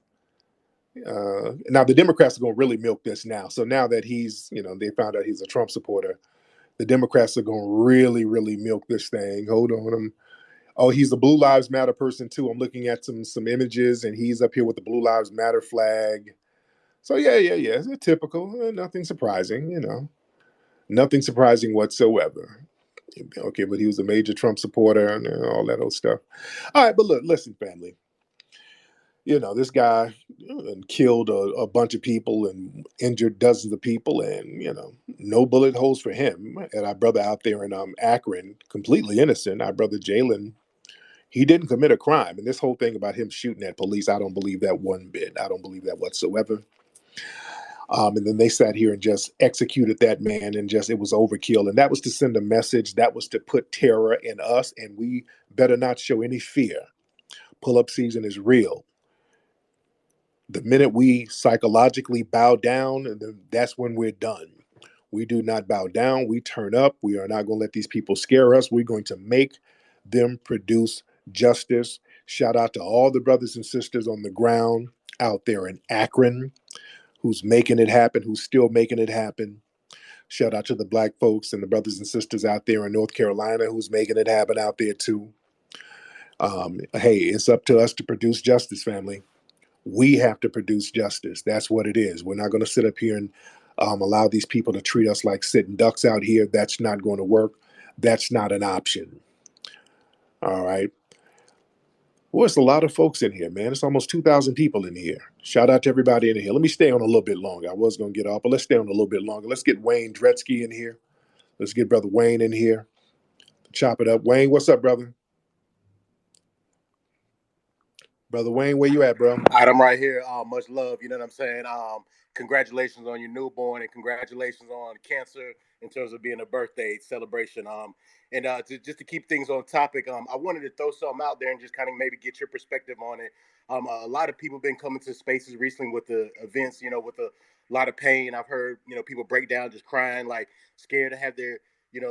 Now the Democrats are going to really milk this now. So now that they found out he's a Trump supporter, the Democrats are going to really, really milk this thing. Hold on, oh, he's a Blue Lives Matter person too. I'm looking at some images, and he's up here with the Blue Lives Matter flag. So yeah. It's typical. Nothing surprising, nothing surprising whatsoever. Okay, but he was a major Trump supporter and all that old stuff. All right, but listen, family. This guy killed a bunch of people and injured dozens of people, and no bullet holes for him. And our brother out there in Akron, completely innocent. Our brother Jalen, he didn't commit a crime. And this whole thing about him shooting at police, I don't believe that one bit. I don't believe that whatsoever. And then they sat here and just executed that man, and it was overkill. And that was to send a message. That was to put terror in us, and we better not show any fear. Pull-up season is real. The minute we psychologically bow down, then that's when we're done. We do not bow down. We turn up. We are not going to let these people scare us. We're going to make them produce justice. Shout out to all the brothers and sisters on the ground out there in Akron who's making it happen, who's still making it happen. Shout out to the black folks and the brothers and sisters out there in North Carolina who's making it happen out there too. Hey, it's up to us to produce justice, family. We have to produce justice. That's what it is. We're not going to sit up here and allow these people to treat us like sitting ducks out here. That's not going to work. That's not an option. All right. Well, it's a lot of folks in here, man. It's almost 2,000 people in here. Shout out to everybody in here. Let me stay on a little bit longer. I was going to get off, but let's stay on a little bit longer. Let's get Wayne Dretsky in here. Let's get Brother Wayne in here. Chop it up. Wayne, what's up, brother? Brother Wayne, where you at, bro? All right, I'm right here. Much love. You know what I'm saying? Congratulations on your newborn and congratulations on cancer in terms of being a birthday celebration. Just to keep things on topic, I wanted to throw something out there and just kind of maybe get your perspective on it. A lot of people have been coming to spaces recently with the events, with a lot of pain. I've heard, people break down just crying, like scared to have their,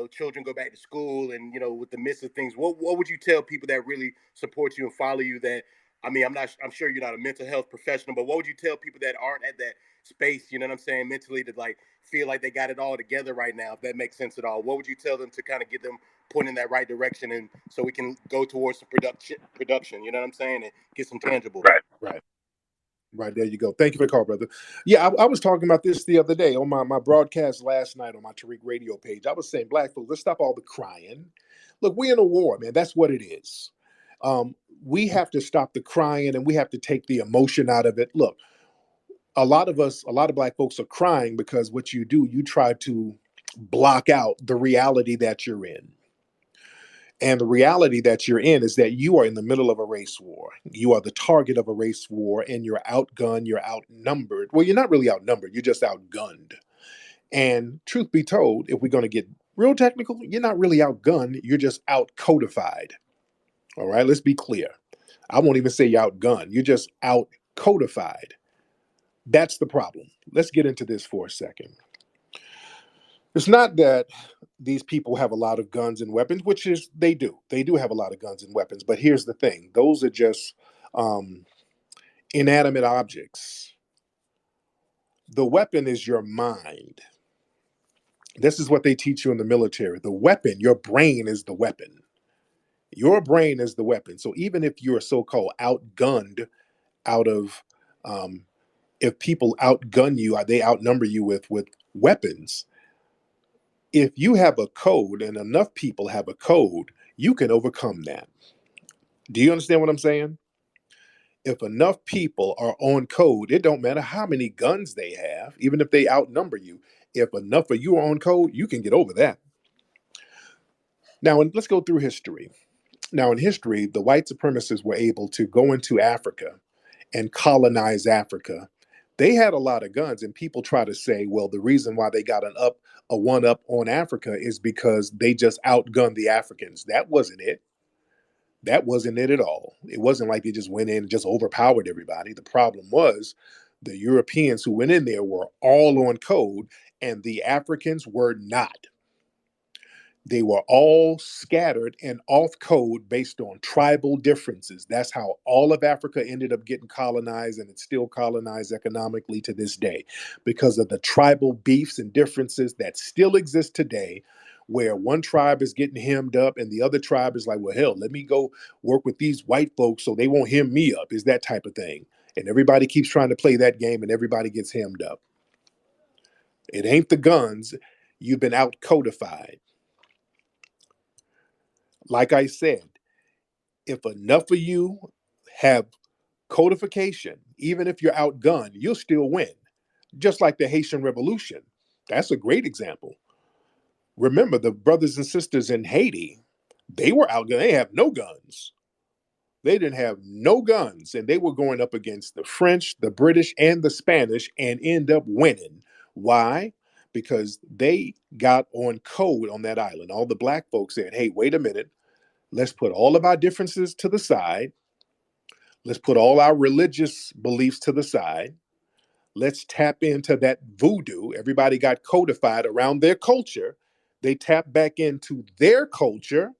children go back to school and, with the midst of things. What would you tell people that really support you and follow you that, I'm sure you're not a mental health professional, but what would you tell people that aren't at that space, you know what I'm saying, mentally, to like feel like they got it all together right now, if that makes sense at all? What would you tell them to kind of get them pointing in that right direction and so we can go towards some production, you know what I'm saying, and get some tangible. Right, there you go. Thank you for the call, brother. Yeah, I was talking about this the other day on my broadcast last night on my Tariq radio page. I was saying, black folks, let's stop all the crying. Look, we're in a war, man. That's what it is. We have to stop the crying and we have to take the emotion out of it. Look, a lot of black folks are crying because what you do, you try to block out the reality that you're in. And the reality that you're in is that you are in the middle of a race war. You are the target of a race war and you're outgunned, you're outnumbered. Well, you're not really outnumbered, you're just outgunned. And truth be told, if we're going to get real technical, you're not really outgunned, you're just outcodified. All right, let's be clear. I won't even say you're outgunned, you're just outcodified. That's the problem. Let's get into this for a second. It's not that these people have a lot of guns and weapons, which is they do. They do have a lot of guns and weapons. But here's the thing. Those are just inanimate objects. The weapon is your mind. This is what they teach you in the military. The weapon, your brain is the weapon. Your brain is the weapon. So even if you're so-called outgunned out of, if people outgun you, they outnumber you with weapons. If you have a code and enough people have a code, you can overcome that. Do you understand what I'm saying? If enough people are on code, it don't matter how many guns they have, even if they outnumber you. If enough of you are on code, you can get over that. Now, let's go through history. Now, in history, the white supremacists were able to go into Africa and colonize Africa. They had a lot of guns, and people try to say, well, the reason why they got a one up on Africa is because they just outgunned the Africans. That wasn't it. That wasn't it at all. It wasn't like they just went in and just overpowered everybody. The problem was the Europeans who went in there were all on code, and the Africans were not. They were all scattered and off code based on tribal differences. That's how all of Africa ended up getting colonized, and it's still colonized economically to this day because of the tribal beefs and differences that still exist today, where one tribe is getting hemmed up and the other tribe is like, well, hell, let me go work with these white folks so they won't hem me up, is that type of thing. And everybody keeps trying to play that game and everybody gets hemmed up. It ain't the guns. You've been out codified. Like I said, if enough of you have codification, even if you're outgunned, you'll still win. Just like the Haitian Revolution. That's a great example. Remember, the brothers and sisters in Haiti, they were outgunned. They have no guns. They didn't have no guns, and they were going up against the French, the British, and the Spanish and end up winning. Why? Because they got on code on that island. All the black folks said, hey, wait a minute. Let's put all of our differences to the side. Let's put all our religious beliefs to the side. Let's tap into that voodoo. Everybody got codified around their culture. They tapped back into their culture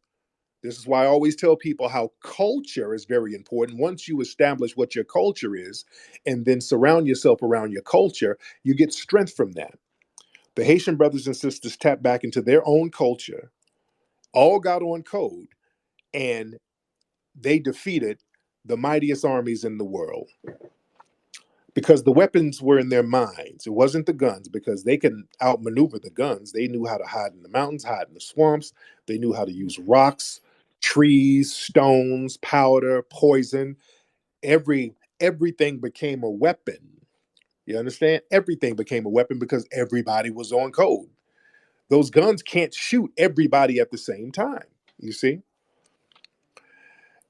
This is why I always tell people how culture is very important. Once you establish what your culture is and then surround yourself around your culture, you get strength from that. The Haitian brothers and sisters tapped back into their own culture, all got on code, and they defeated the mightiest armies in the world because the weapons were in their minds. It wasn't the guns, because they can outmaneuver the guns. They knew how to hide in the mountains, hide in the swamps. They knew how to use rocks, trees, stones, powder, poison. Everything became a weapon. You understand? Everything became a weapon because everybody was on code. Those guns can't shoot everybody at the same time, you see?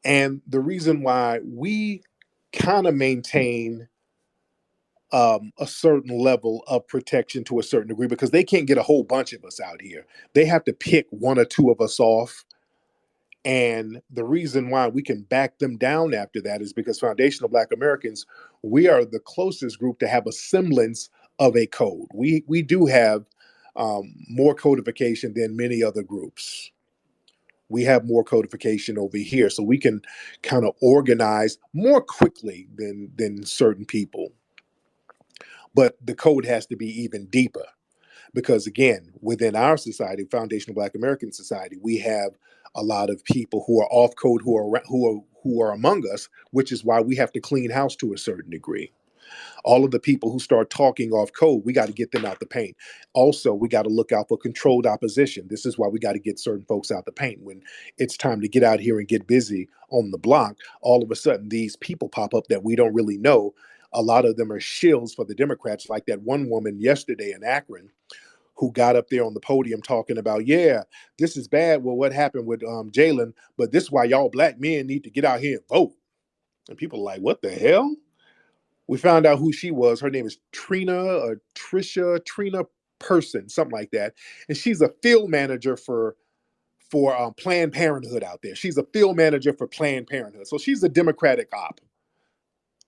And the reason why we kind of maintain a certain level of protection to a certain degree, because they can't get a whole bunch of us out here. They have to pick one or two of us off. And the reason why we can back them down after that is because Foundational Black Americans, we are the closest group to have a semblance of a code. We do have more codification than many other groups. We have more codification over here, so we can kind of organize more quickly than certain people. But the code has to be even deeper, because again, within our society, Foundational Black American Society, we have a lot of people who are off code, who are among us, which is why we have to clean house to a certain degree. All of the people who start talking off code, we got to get them out the paint. Also, we got to look out for controlled opposition. This is why we got to get certain folks out the paint. When it's time to get out here and get busy on the block, all of a sudden these people pop up that we don't really know. A lot of them are shills for the Democrats, like that one woman yesterday in Akron who got up there on the podium talking about, yeah, this is bad. Well, what happened with Jalen, but this is why y'all black men need to get out here and vote. And people are like, what the hell? We found out who she was. Her name is Trina Person, something like that. And she's a field manager for Planned Parenthood out there. She's a field manager for Planned Parenthood. So she's a Democratic op,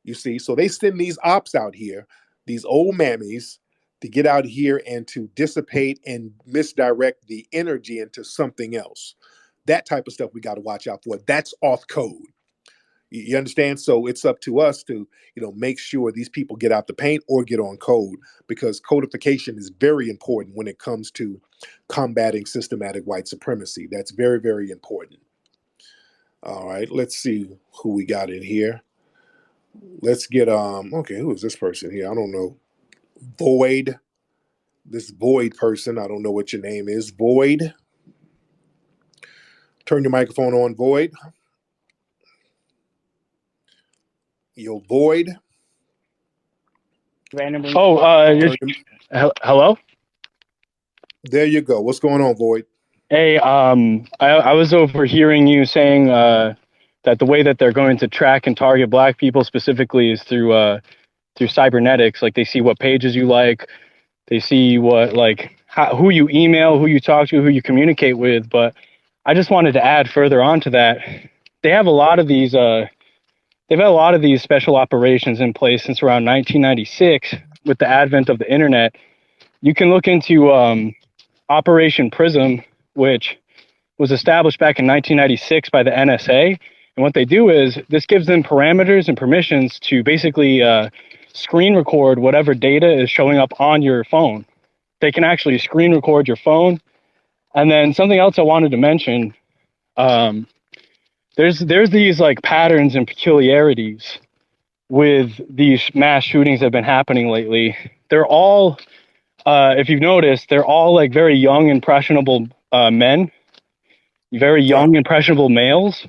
you see. So they send these ops out here, these old mammies, to get out here and to dissipate and misdirect the energy into something else. That type of stuff we got to watch out for. That's off code. You understand? So it's up to us to, make sure these people get out the paint or get on code, because codification is very important when it comes to combating systematic white supremacy. That's very, very important. All right, let's see who we got in here. Let's get okay, who is this person here? I don't know. Void. This Void person, I don't know what your name is. Void. Turn your microphone on, Void. Yo, Void. Randomly. Oh, hello? There you go. What's going on, Void? Hey, I was overhearing you saying that the way that they're going to track and target black people specifically is through cybernetics. Like, they see what pages you like, they see what, who you email, who you talk to, who you communicate with. But I just wanted to add further on to that. They have a lot of these. They've had a lot of these special operations in place since around 1996 with the advent of the internet. You can look into Operation Prism, which was established back in 1996 by the NSA. And what they do is this gives them parameters and permissions to basically screen record whatever data is showing up on your phone. They can actually screen record your phone. And then something else I wanted to mention, there's these patterns and peculiarities with these mass shootings that have been happening lately. They're all, if you've noticed, they're all very young, impressionable men, very young, impressionable males.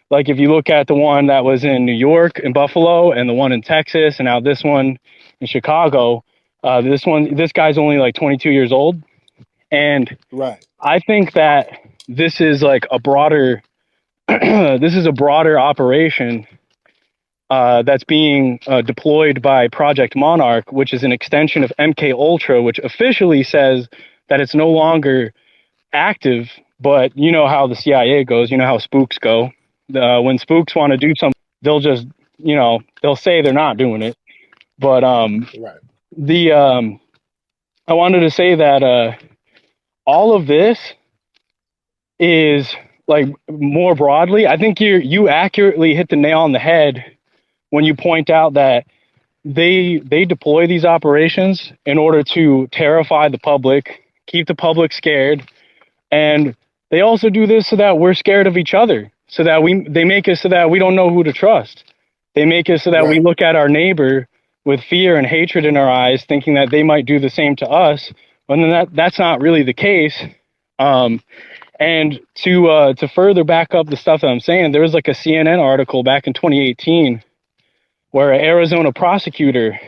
Like, if you look at the one that was in New York and Buffalo, and the one in Texas, and now this one in Chicago, this guy's only 22 years old. And right. I think that this is a broader, this is a broader operation that's being deployed by Project Monarch, which is an extension of MK Ultra, which officially says that it's no longer active. But you know how the CIA goes, you know how spooks go. When spooks want to do something, they'll just, they'll say they're not doing it. But right. I wanted to say that all of this is like more broadly, I think you accurately hit the nail on the head when you point out that they deploy these operations in order to terrify the public, keep the public scared, and they also do this so that we're scared of each other, so that they make it so that we don't know who to trust. They make it so that we Right. look at our neighbor with fear and hatred in our eyes, thinking that they might do the same to us, when that's not really the case. And to further back up the stuff that I'm saying, there was like a CNN article back in 2018 where an Arizona prosecutor,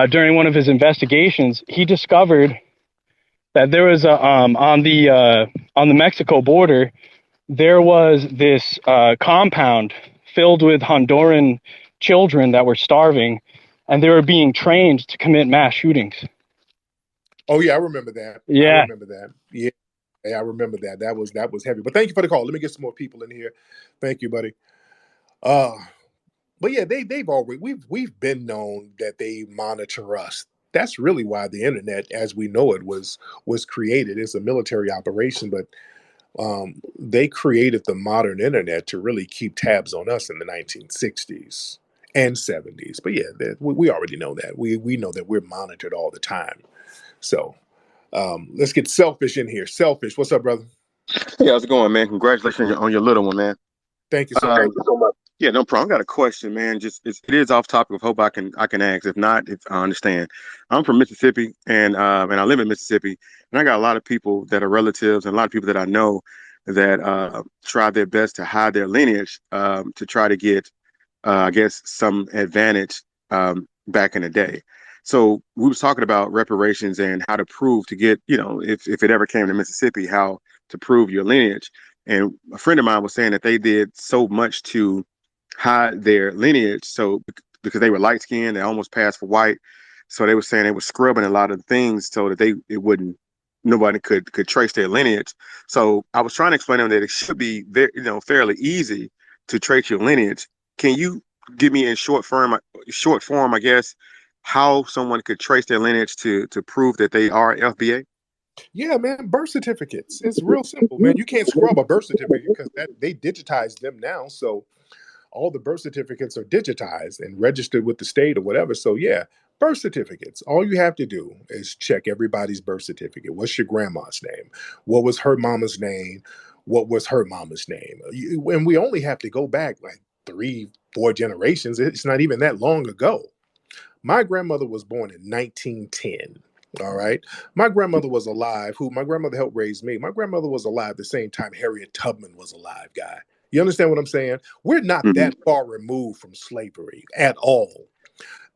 during one of his investigations, he discovered that there was on the Mexico border, there was this compound filled with Honduran children that were starving, and they were being trained to commit mass shootings. Oh yeah, I remember that. I Yeah. remember that. Yeah, I remember that. That was heavy. But thank you for the call. Let me get some more people in here. Thank you, buddy. But yeah, they've already we've been known that they monitor us. That's really why the internet, as we know it, was created. It's a military operation, but they created the modern internet to really keep tabs on us in the 1960s and 70s. But yeah, we already know that. We know that we're monitored all the time. So let's get Selfish in here. Selfish, what's up, brother? Hey, how's it going, man? Congratulations on your little one, man. Thank you so Thank much. you so much. Yeah, no problem. I got a question, man. It is off topic. Of hope I can ask. If not, if I understand. I'm from Mississippi, and I live in Mississippi, and I got a lot of people that are relatives and a lot of people that I know that try their best to hide their lineage to try to get, I guess, some advantage back in the day. So we was talking about reparations and how to prove to get, if it ever came to Mississippi, how to prove your lineage. And a friend of mine was saying that they did so much to hide their lineage. So because they were light skinned, they almost passed for white. So they were saying they were scrubbing a lot of things so that it wouldn't nobody could trace their lineage. So I was trying to explain to them that it should be very, fairly easy to trace your lineage. Can you give me in short form, I guess, how someone could trace their lineage to prove that they are FBA? Yeah, man, birth certificates. It's real simple, man. You can't scrub a birth certificate because they digitize them now. So all the birth certificates are digitized and registered with the state or whatever. So yeah, birth certificates. All you have to do is check everybody's birth certificate. What's your grandma's name? What was her mama's name? What was her mama's name? And we only have to go back like 3, 4 generations. It's not even that long ago. My grandmother was born in 1910. All right. My grandmother was alive. My grandmother helped raise me. My grandmother was alive the same time Harriet Tubman was alive, guy. You understand what I'm saying? We're not Mhm. that far removed from slavery at all.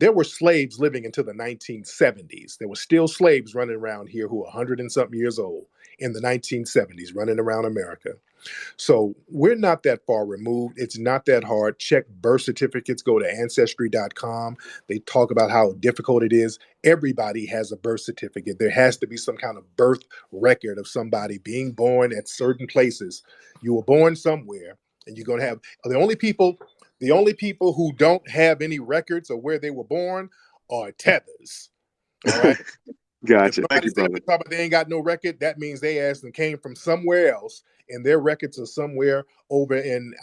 There were slaves living until the 1970s. There were still slaves running around here who are 100 and something years old in the 1970s running around America. So we're not that far removed. It's not that hard. Check birth certificates. Go to ancestry.com. They talk about how difficult it is. Everybody has a birth certificate. There has to be some kind of birth record of somebody being born at certain places. You were born somewhere, and you're going to have the only people. The only people who don't have any records of where they were born are tethers. All right. If Gotcha. Thank somebody you, sit up brother. and talk about they ain't got no record, that means they asked and came from somewhere else, and their records are somewhere over in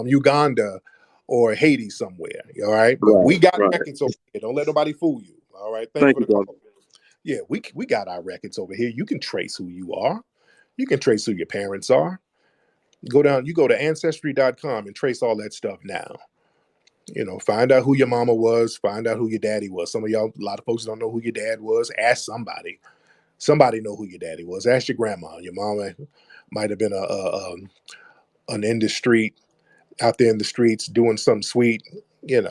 Uganda or Haiti somewhere. All right, but Right, we got right. records over here. Don't let nobody fool you. All right, thank you Thank for you, the call. brother. Yeah, we got our records over here. You can trace who you are. You can trace who your parents are. You go to ancestry.com and trace all that stuff now. Find out who your mama was, find out who your daddy was. Some of y'all, a lot of folks don't know who your dad was. Ask somebody. Somebody know who your daddy was. Ask your grandma. Your mama might have been an in the street out there in the streets doing something sweet.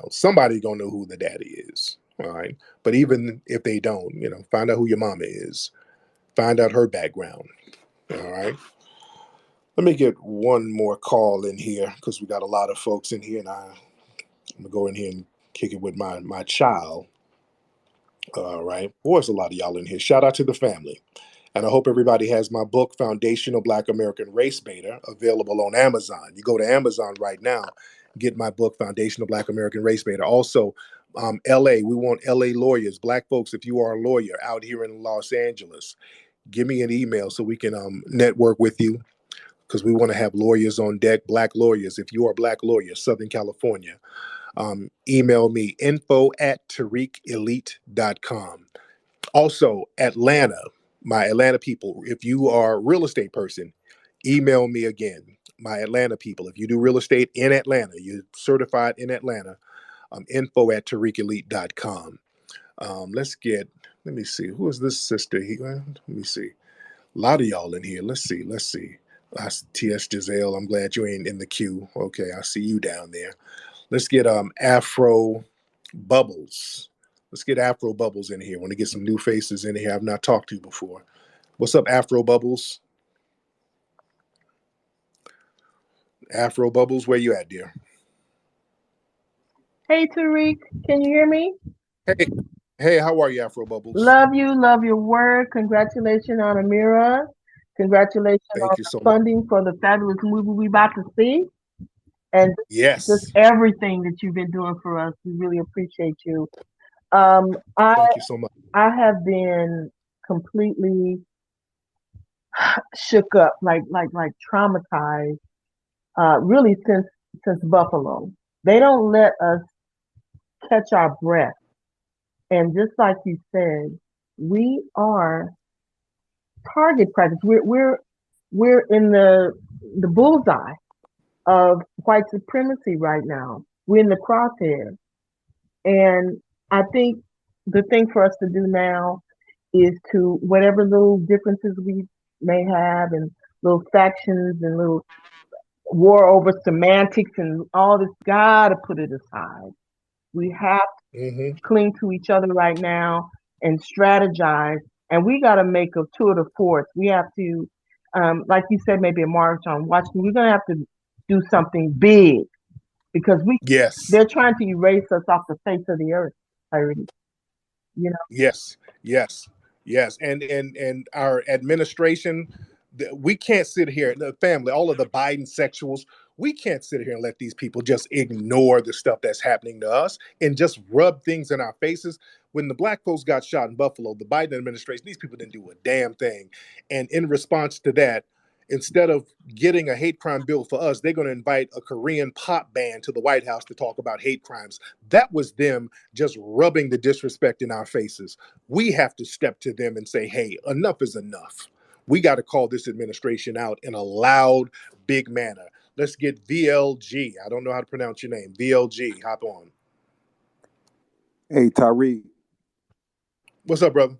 Somebody gonna know who the daddy is. All right. But even if they don't, find out who your mama is. Find out her background. All right. Let me get one more call in here because we got a lot of folks in here, and I'm gonna go in here and kick it with my child. All right. Boy, there's a lot of y'all in here. Shout out to the family. And I hope everybody has my book, Foundational Black American Race Beta, available on Amazon. You go to Amazon right now, get my book, Foundational Black American Race Beta. Also, LA, we want LA lawyers, Black folks, if you are a lawyer out here in Los Angeles, give me an email so we can network with you. because we want to have lawyers on deck, black lawyers. If you are a black lawyer, Southern California, email me info@tariqelite.com. Also, Atlanta, my Atlanta people, if you are a real estate person, email me again. My Atlanta people, if you do real estate in Atlanta, you're certified in Atlanta, info@tariqelite.com. Let me see, who is this sister here? Let me see. A lot of y'all in here. Let's see. I see TS Giselle. I'm glad you ain't in the queue. Okay, I see you down there. Let's get Afro Bubbles. Let's get Afro Bubbles in here. Want to get some new faces in here I've not talked to before. What's up, Afro Bubbles? Afro Bubbles, where you at, dear? Hey Tariq, can you hear me? Hey, how are you, Afro Bubbles? Love you, love your work. Congratulations on Amira. Congratulations Thank on you the so much. funding for the fabulous movie we about to see. And just Yes. everything that you've been doing for us. We really appreciate you. I Thank you so much. have been completely shook up, like traumatized, really since Buffalo. They don't let us catch our breath. And just like you said, we are target practice. We're in the bullseye of white supremacy right now. We're in the crosshair. And I think the thing for us to do now is to, whatever little differences we may have and little factions and little war over semantics and all this, gotta put it aside. We have Mm-hmm. to cling to each other right now and strategize. And we got to make a tour de force. We have to, like you said, maybe a march on Washington. We're going to have to do something big because Yes. they're trying to erase us off the face of the earth already. You know. Yes. And our administration, we can't sit here, the family, all of the Biden sexuals, we can't sit here and let these people just ignore the stuff that's happening to us and just rub things in our faces. When the black folks got shot in Buffalo, the Biden administration, these people didn't do a damn thing. And in response to that, instead of getting a hate crime bill for us, they're going to invite a Korean pop band to the White House to talk about hate crimes. That was them just rubbing the disrespect in our faces. We have to step to them and say, hey, enough is enough. We got to call this administration out in a loud, big manner. Let's get VLG. I don't know how to pronounce your name. VLG, hop on. Hey, Tariq. What's up, brother?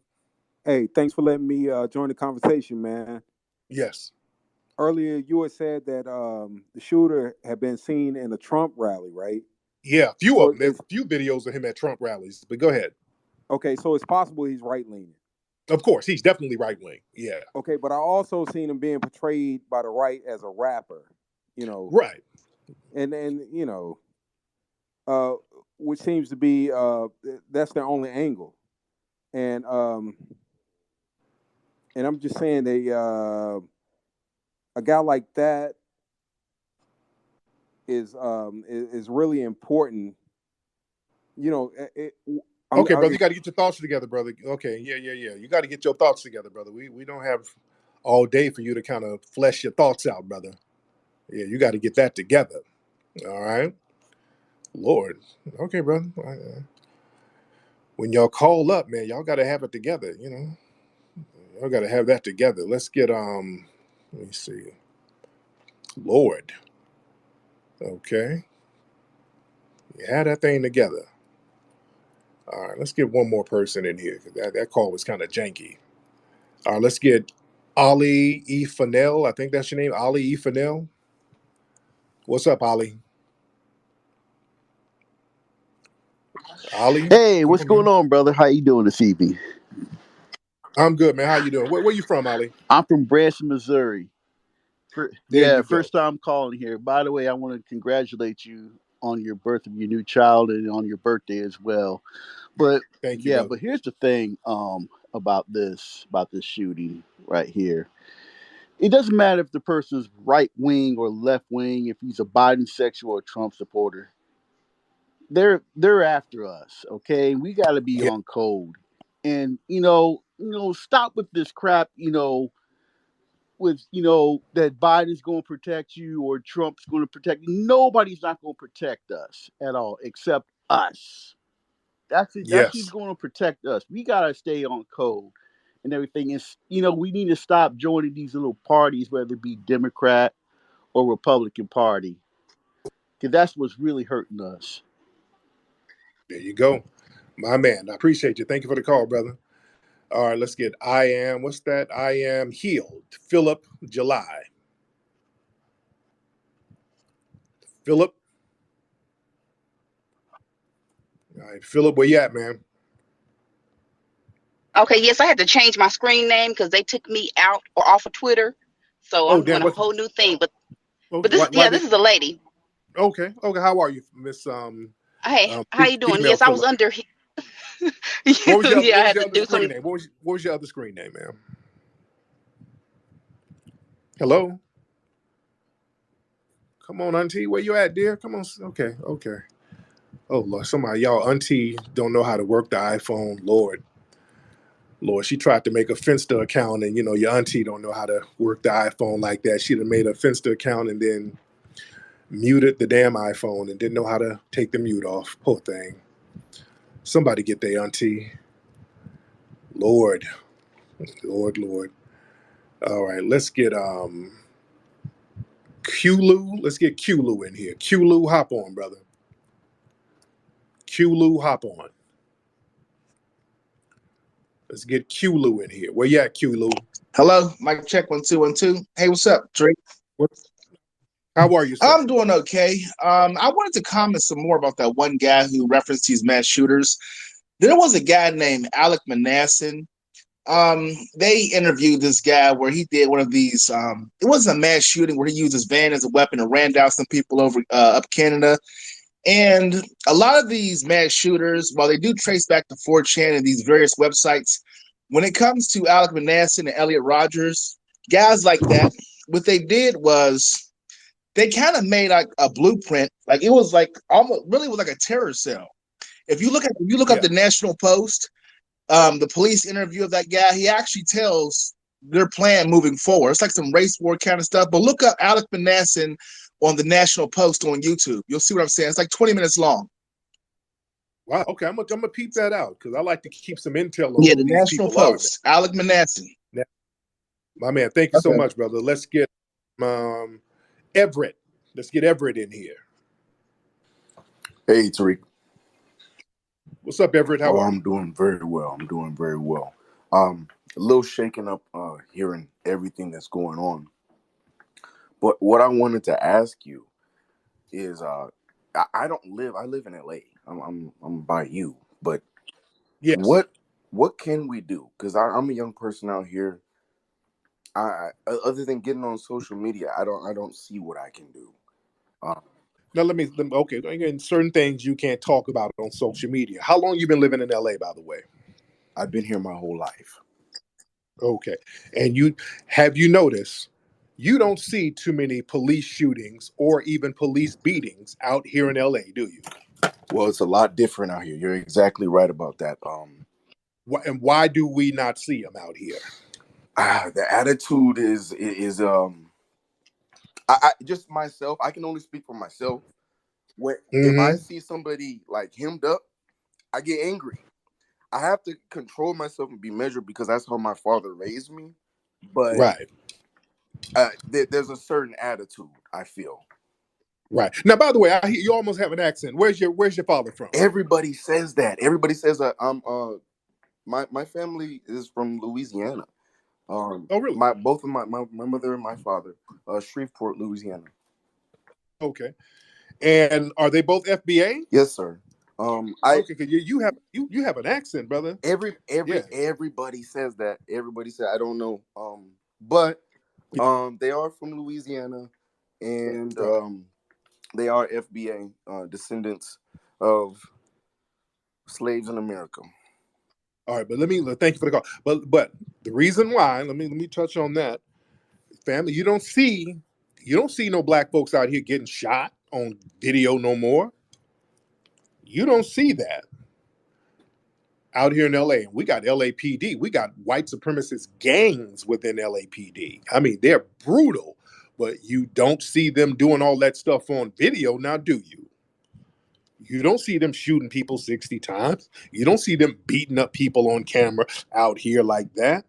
Hey, thanks for letting me join the conversation, man. Yes. Earlier, you had said that the shooter had been seen in a Trump rally, right? Yeah, a few of So them. There's a few videos of him at Trump rallies, but go ahead. Okay, so it's possible he's right-leaning. Of course, he's definitely right-wing. Yeah. Okay, but I also seen him being portrayed by the right as a rapper, Right. And which seems to be that's their only angle. And I'm just saying a guy like that is really important. Okay, brother, you got to get your thoughts together, brother. Okay, yeah. You got to get your thoughts together, brother. We don't have all day for you to kind of flesh your thoughts out, brother. Yeah, you got to get that together. All right, Lord. Okay, brother. When y'all call up, man, y'all got to have it together. Y'all got to have that together. Let's get Let me see. Lord. Okay, you had that thing together. All right, let's get one more person in here because that call was kind of janky. All right, let's get Ali E. Fennell. I think that's your name, Ali E. Fennell. What's up, Ali? Ali, Hey, come what's on, going man. on, brother? How you doing this evening? I'm good, man. How you doing? Where you from, Ali? I'm from Branson, Missouri. There you go. First time calling here. By the way, I want to congratulate you on your birth of your new child and on your birthday as well. But Thank you, brother. but here's the thing about this shooting right here. It doesn't matter if the person's right wing or left wing, if he's a Biden sexual or Trump supporter. They're after us, okay? We got to be Yeah. on code. And stop with this crap, with, that Biden's going to protect you or Trump's going to protect you. Nobody's not going to protect us at all except us. That's it. That's who's Yes. going to protect us. We got to stay on code and everything. Is we need to stop joining these little parties, whether it be Democrat or Republican Party, because that's what's really hurting us. There you go. My man, I appreciate you. Thank you for the call, brother. All right, let's get what's that? I am healed. Philip, July. Philip. All right, Philip, where you at, man? Okay, yes, I had to change my screen name because they took me out or off of Twitter. So Oh, I'm damn. doing a whole new thing. But Okay, this is why this did? is a lady. Okay. How are you, Miss Hey, how you doing? female Yes, I was Philip? under. What Yeah, I was had your to other do screen some. name? What was your other screen name, ma'am? Hello. Come on, Auntie. Where you at, dear? Come on. Okay. Oh Lord, somebody y'all Auntie don't know how to work the iPhone. Lord, she tried to make a Finsta account, and your auntie don't know how to work the iPhone like that. She'd have made a Finsta account and then muted the damn iPhone and didn't know how to take the mute off. Poor thing. Somebody get their auntie. Lord. Lord. All right, let's get Qlu. Let's get Qlu in here. Qlu, hop on, brother. Qlu, hop on. Let's get Qlu in here. Where you at, Qlu? Hello, mic check 1 2 1 2. Hey, what's up, Tariq? How are you, sir? I'm doing okay. I wanted to comment some more about that one guy who referenced these mass shooters. There was a guy named Alec Manassin. They interviewed this guy where he did one of these. It wasn't a mass shooting where he used his van as a weapon and ran down some people over up Canada. And a lot of these mass shooters, while they do trace back to 4chan and these various websites, when it comes to Alec Manassin and Elliot Rogers, guys like that, what they did was they kind of made like a blueprint. Like it was like almost really was like a terror cell. If you look up the National Post, the police interview of that guy, he actually tells their plan moving forward. It's like some race war kind of stuff. But look up Alec Manassin on the National Post on YouTube. You'll see what I'm saying. It's like 20 minutes long. Wow. Okay, I'm gonna peep that out because I like to keep some intel on Yeah, who the these National people are, man. Post. Alec Manassin. My man, thank you so Okay. much, brother. Let's get Everett. Let's get Everett in here. Hey, Tariq. What's up, Everett? How are you? I'm doing very well. A little shaken up hearing everything that's going on. But what I wanted to ask you is, I don't live. I live in LA. I'm by you. But Yes. what can we do? Because I'm a young person out here. Other than getting on social media, I don't see what I can do. Now okay. Again, certain things you can't talk about on social media. How long you been living in LA, by the way? I've been here my whole life. Okay. And you noticed you don't see too many police shootings or even police beatings out here in LA, do you? Well, it's a lot different out here. You're exactly right about that. And why do we not see them out here? The attitude is I just myself. I can only speak for myself. If I see somebody like hemmed up, I get angry. I have to control myself and be measured because that's how my father raised me. But Right. There's a certain attitude I feel. Right. Now, by the way, I hear you almost have an accent. Where's your father from? Everybody says that. Everybody says that. My family is from Louisiana. Oh, really? Both of my mother and my father, Shreveport, Louisiana. Okay. And are they both FBA? Yes, sir. Okay, because you have an accent, brother. Everybody says that. Everybody said I don't know. But they are from Louisiana, and they are FBA descendants of slaves in America. All right, but thank you for the call. But the reason why, let me touch on that. Family, you don't see no black folks out here getting shot on video no more. You don't see that. out here in LA, and we got LAPD. We got white supremacist gangs within LAPD. I mean, they're brutal, but you don't see them doing all that stuff on video now, do you? You don't see them shooting people 60 times. You don't see them beating up people on camera out here like that.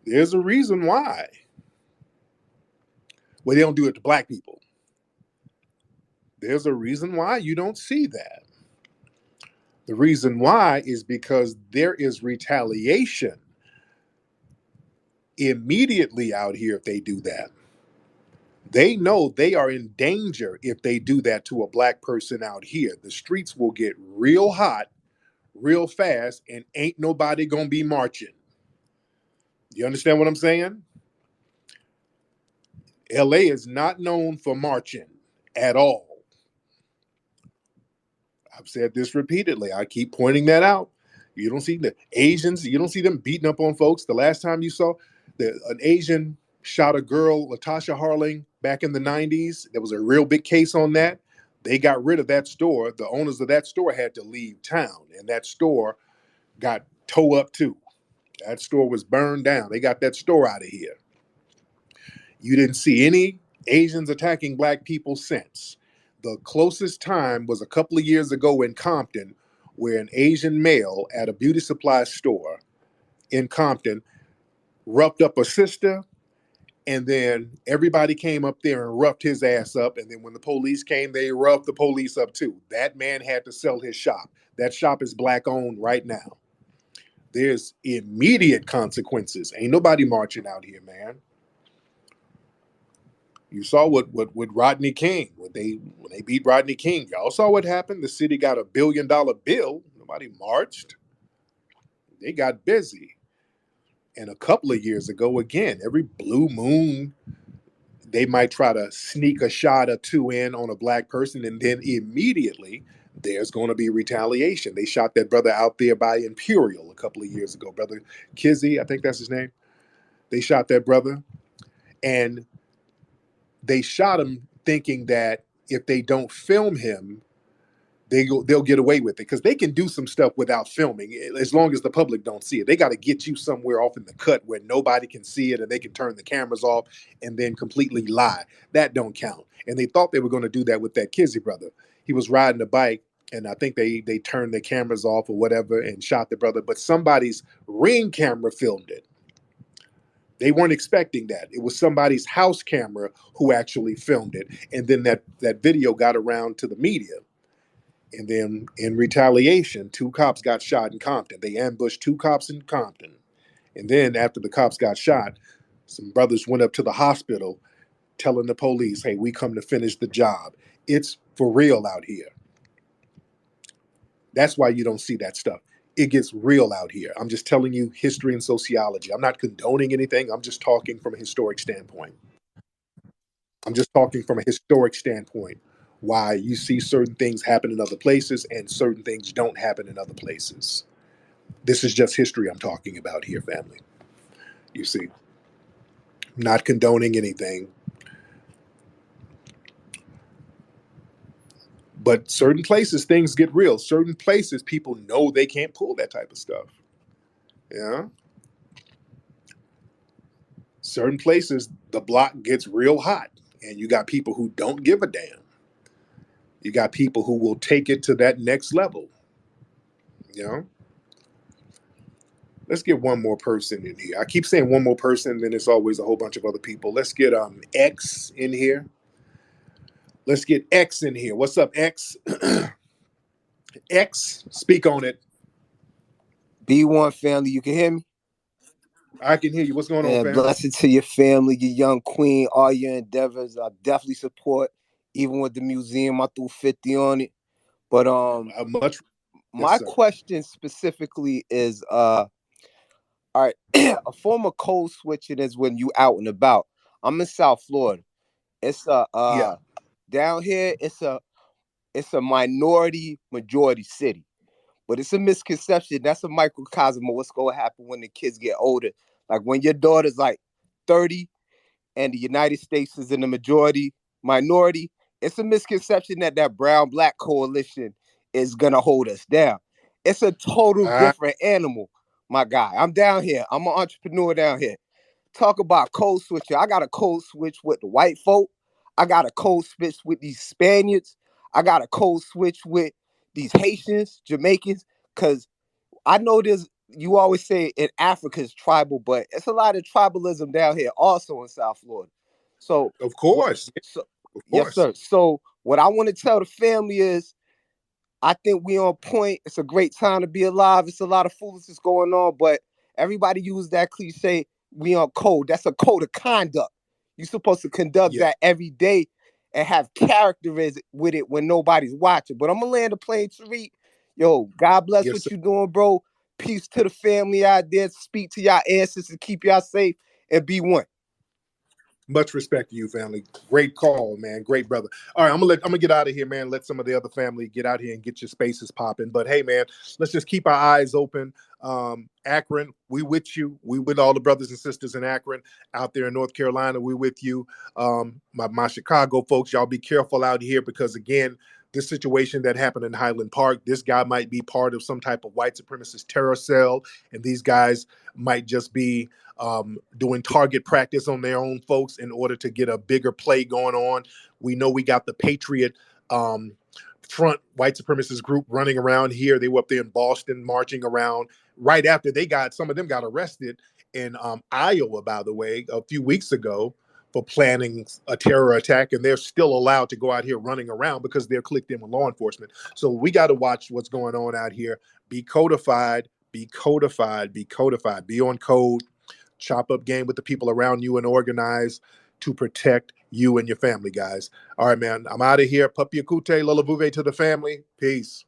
There's a reason why. Well, they don't do it to black people. There's a reason why you don't see that. The reason why is because there is retaliation immediately out here if they do that. They know they are in danger if they do that to a black person out here. The streets will get real hot, real fast, and ain't nobody gonna be marching. You understand what I'm saying? LA is not known for marching at all. I've said this repeatedly. I keep pointing that out. You don't see the Asians, you don't see them beating up on folks. The last time you saw an Asian shot a girl, Latasha Harling, back in the 90s, there was a real big case on that. They got rid of that store. The owners of that store had to leave town, and that store got towed up too. That store was burned down. They got that store out of here. You didn't see any Asians attacking black people since. The closest time was a couple of years ago in Compton, where an Asian male at a beauty supply store in Compton roughed up a sister, and then everybody came up there and roughed his ass up. And then when the police came, they roughed the police up too. That man had to sell his shop. That shop is black owned right now. There's immediate consequences. Ain't nobody marching out here, man. You saw what with Rodney King when they beat Rodney King. Y'all saw what happened. The city got $1 billion bill. Nobody marched. They got busy. And a couple of years ago, again, every blue moon, they might try to sneak a shot or two in on a black person, and then immediately there's going to be retaliation. They shot that brother out there by Imperial a couple of years ago, brother Kizzy, I think that's his name. They shot that brother, and they shot him thinking that if they don't film him, they'll get away with it, because they can do some stuff without filming as long as the public don't see it. They got to get you somewhere off in the cut where nobody can see it, and they can turn the cameras off and then completely lie. That don't count. And they thought they were going to do that with that Kizzy brother. He was riding a bike, and I think they turned the cameras off or whatever and shot the brother, but somebody's Ring camera filmed it. They weren't expecting that. It was somebody's house camera who actually filmed it. And then that video got around to the media. And then in retaliation, 2 cops got shot in Compton. They ambushed 2 cops in Compton. And then after the cops got shot, some brothers went up to the hospital telling the police, hey, we come to finish the job. It's for real out here. That's why you don't see that stuff. It gets real out here. I'm just telling you history and sociology. I'm not condoning anything. I'm just talking from a historic standpoint. Why you see certain things happen in other places and certain things don't happen in other places. This is just history I'm talking about here, family. You see, not condoning anything. But certain places, things get real. Certain places, people know they can't pull that type of stuff. Yeah. Certain places, the block gets real hot, and you got people who don't give a damn. You got people who will take it to that next level. You know? Let's get one more person in here. I keep saying one more person, then it's always a whole bunch of other people. Let's get X in here. Let's get X in here. What's up, X? X, speak on it. B1 family, you can hear me? I can hear you. What's going on, fam? Blessed to your family, your young queen, all your endeavors. I definitely support, even with the museum. I threw 50 on it. But my question specifically is all right, a form of code switching is when you out and about. I'm in South Florida. It's down here, it's a minority majority city. But it's a misconception. That's a microcosm of what's going to happen when the kids get older. Like when your daughter's like 30 and the United States is in the minority, it's a misconception that brown-black coalition is going to hold us down. It's a total different animal, my guy. I'm down here. I'm an entrepreneur down here. Talk about code switching. I got a code switch with the white folk. I got a code switch with these Spaniards. I got a code switch with these Haitians, Jamaicans, because I know there's, you always say in Africa is tribal, but it's a lot of tribalism down here also in South Florida. So, of course, yes, sir. So what I want to tell the family is, I think we on point. It's a great time to be alive. It's a lot of foolishness going on, but everybody use that cliche, we on code. That's a code of conduct. You're supposed to conduct that every day and have character with it when nobody's watching. But I'm gonna land the plane, Tariq. Yo, God bless what you doing, bro. Peace to the family out there. Speak to y'all ancestors, keep y'all safe, and be one. Much respect to you, family. Great call, man. Great brother. All right, I'm gonna get out of here, man. Let some of the other family get out here and get your spaces popping. But hey, man, let's just keep our eyes open. Akron, we with you. We with all the brothers and sisters in Akron out there in North Carolina. We with you. My Chicago folks, y'all be careful out here because again, this situation that happened in Highland Park, this guy might be part of some type of white supremacist terror cell, and these guys might just be doing target practice on their own folks in order to get a bigger play going on. We know we got the Patriot front white supremacist group running around here. They were up there in Boston marching around right after some of them got arrested in Iowa, by the way, a few weeks ago for planning a terror attack, and they're still allowed to go out here running around because they're clicked in with law enforcement. So we got to watch what's going on out here. Be codified, be codified, be codified, be on code, chop up game with the people around you and organize to protect you and your family, guys. All right, man, I'm out of here. Papi Akute, Lolavuve to the family. Peace.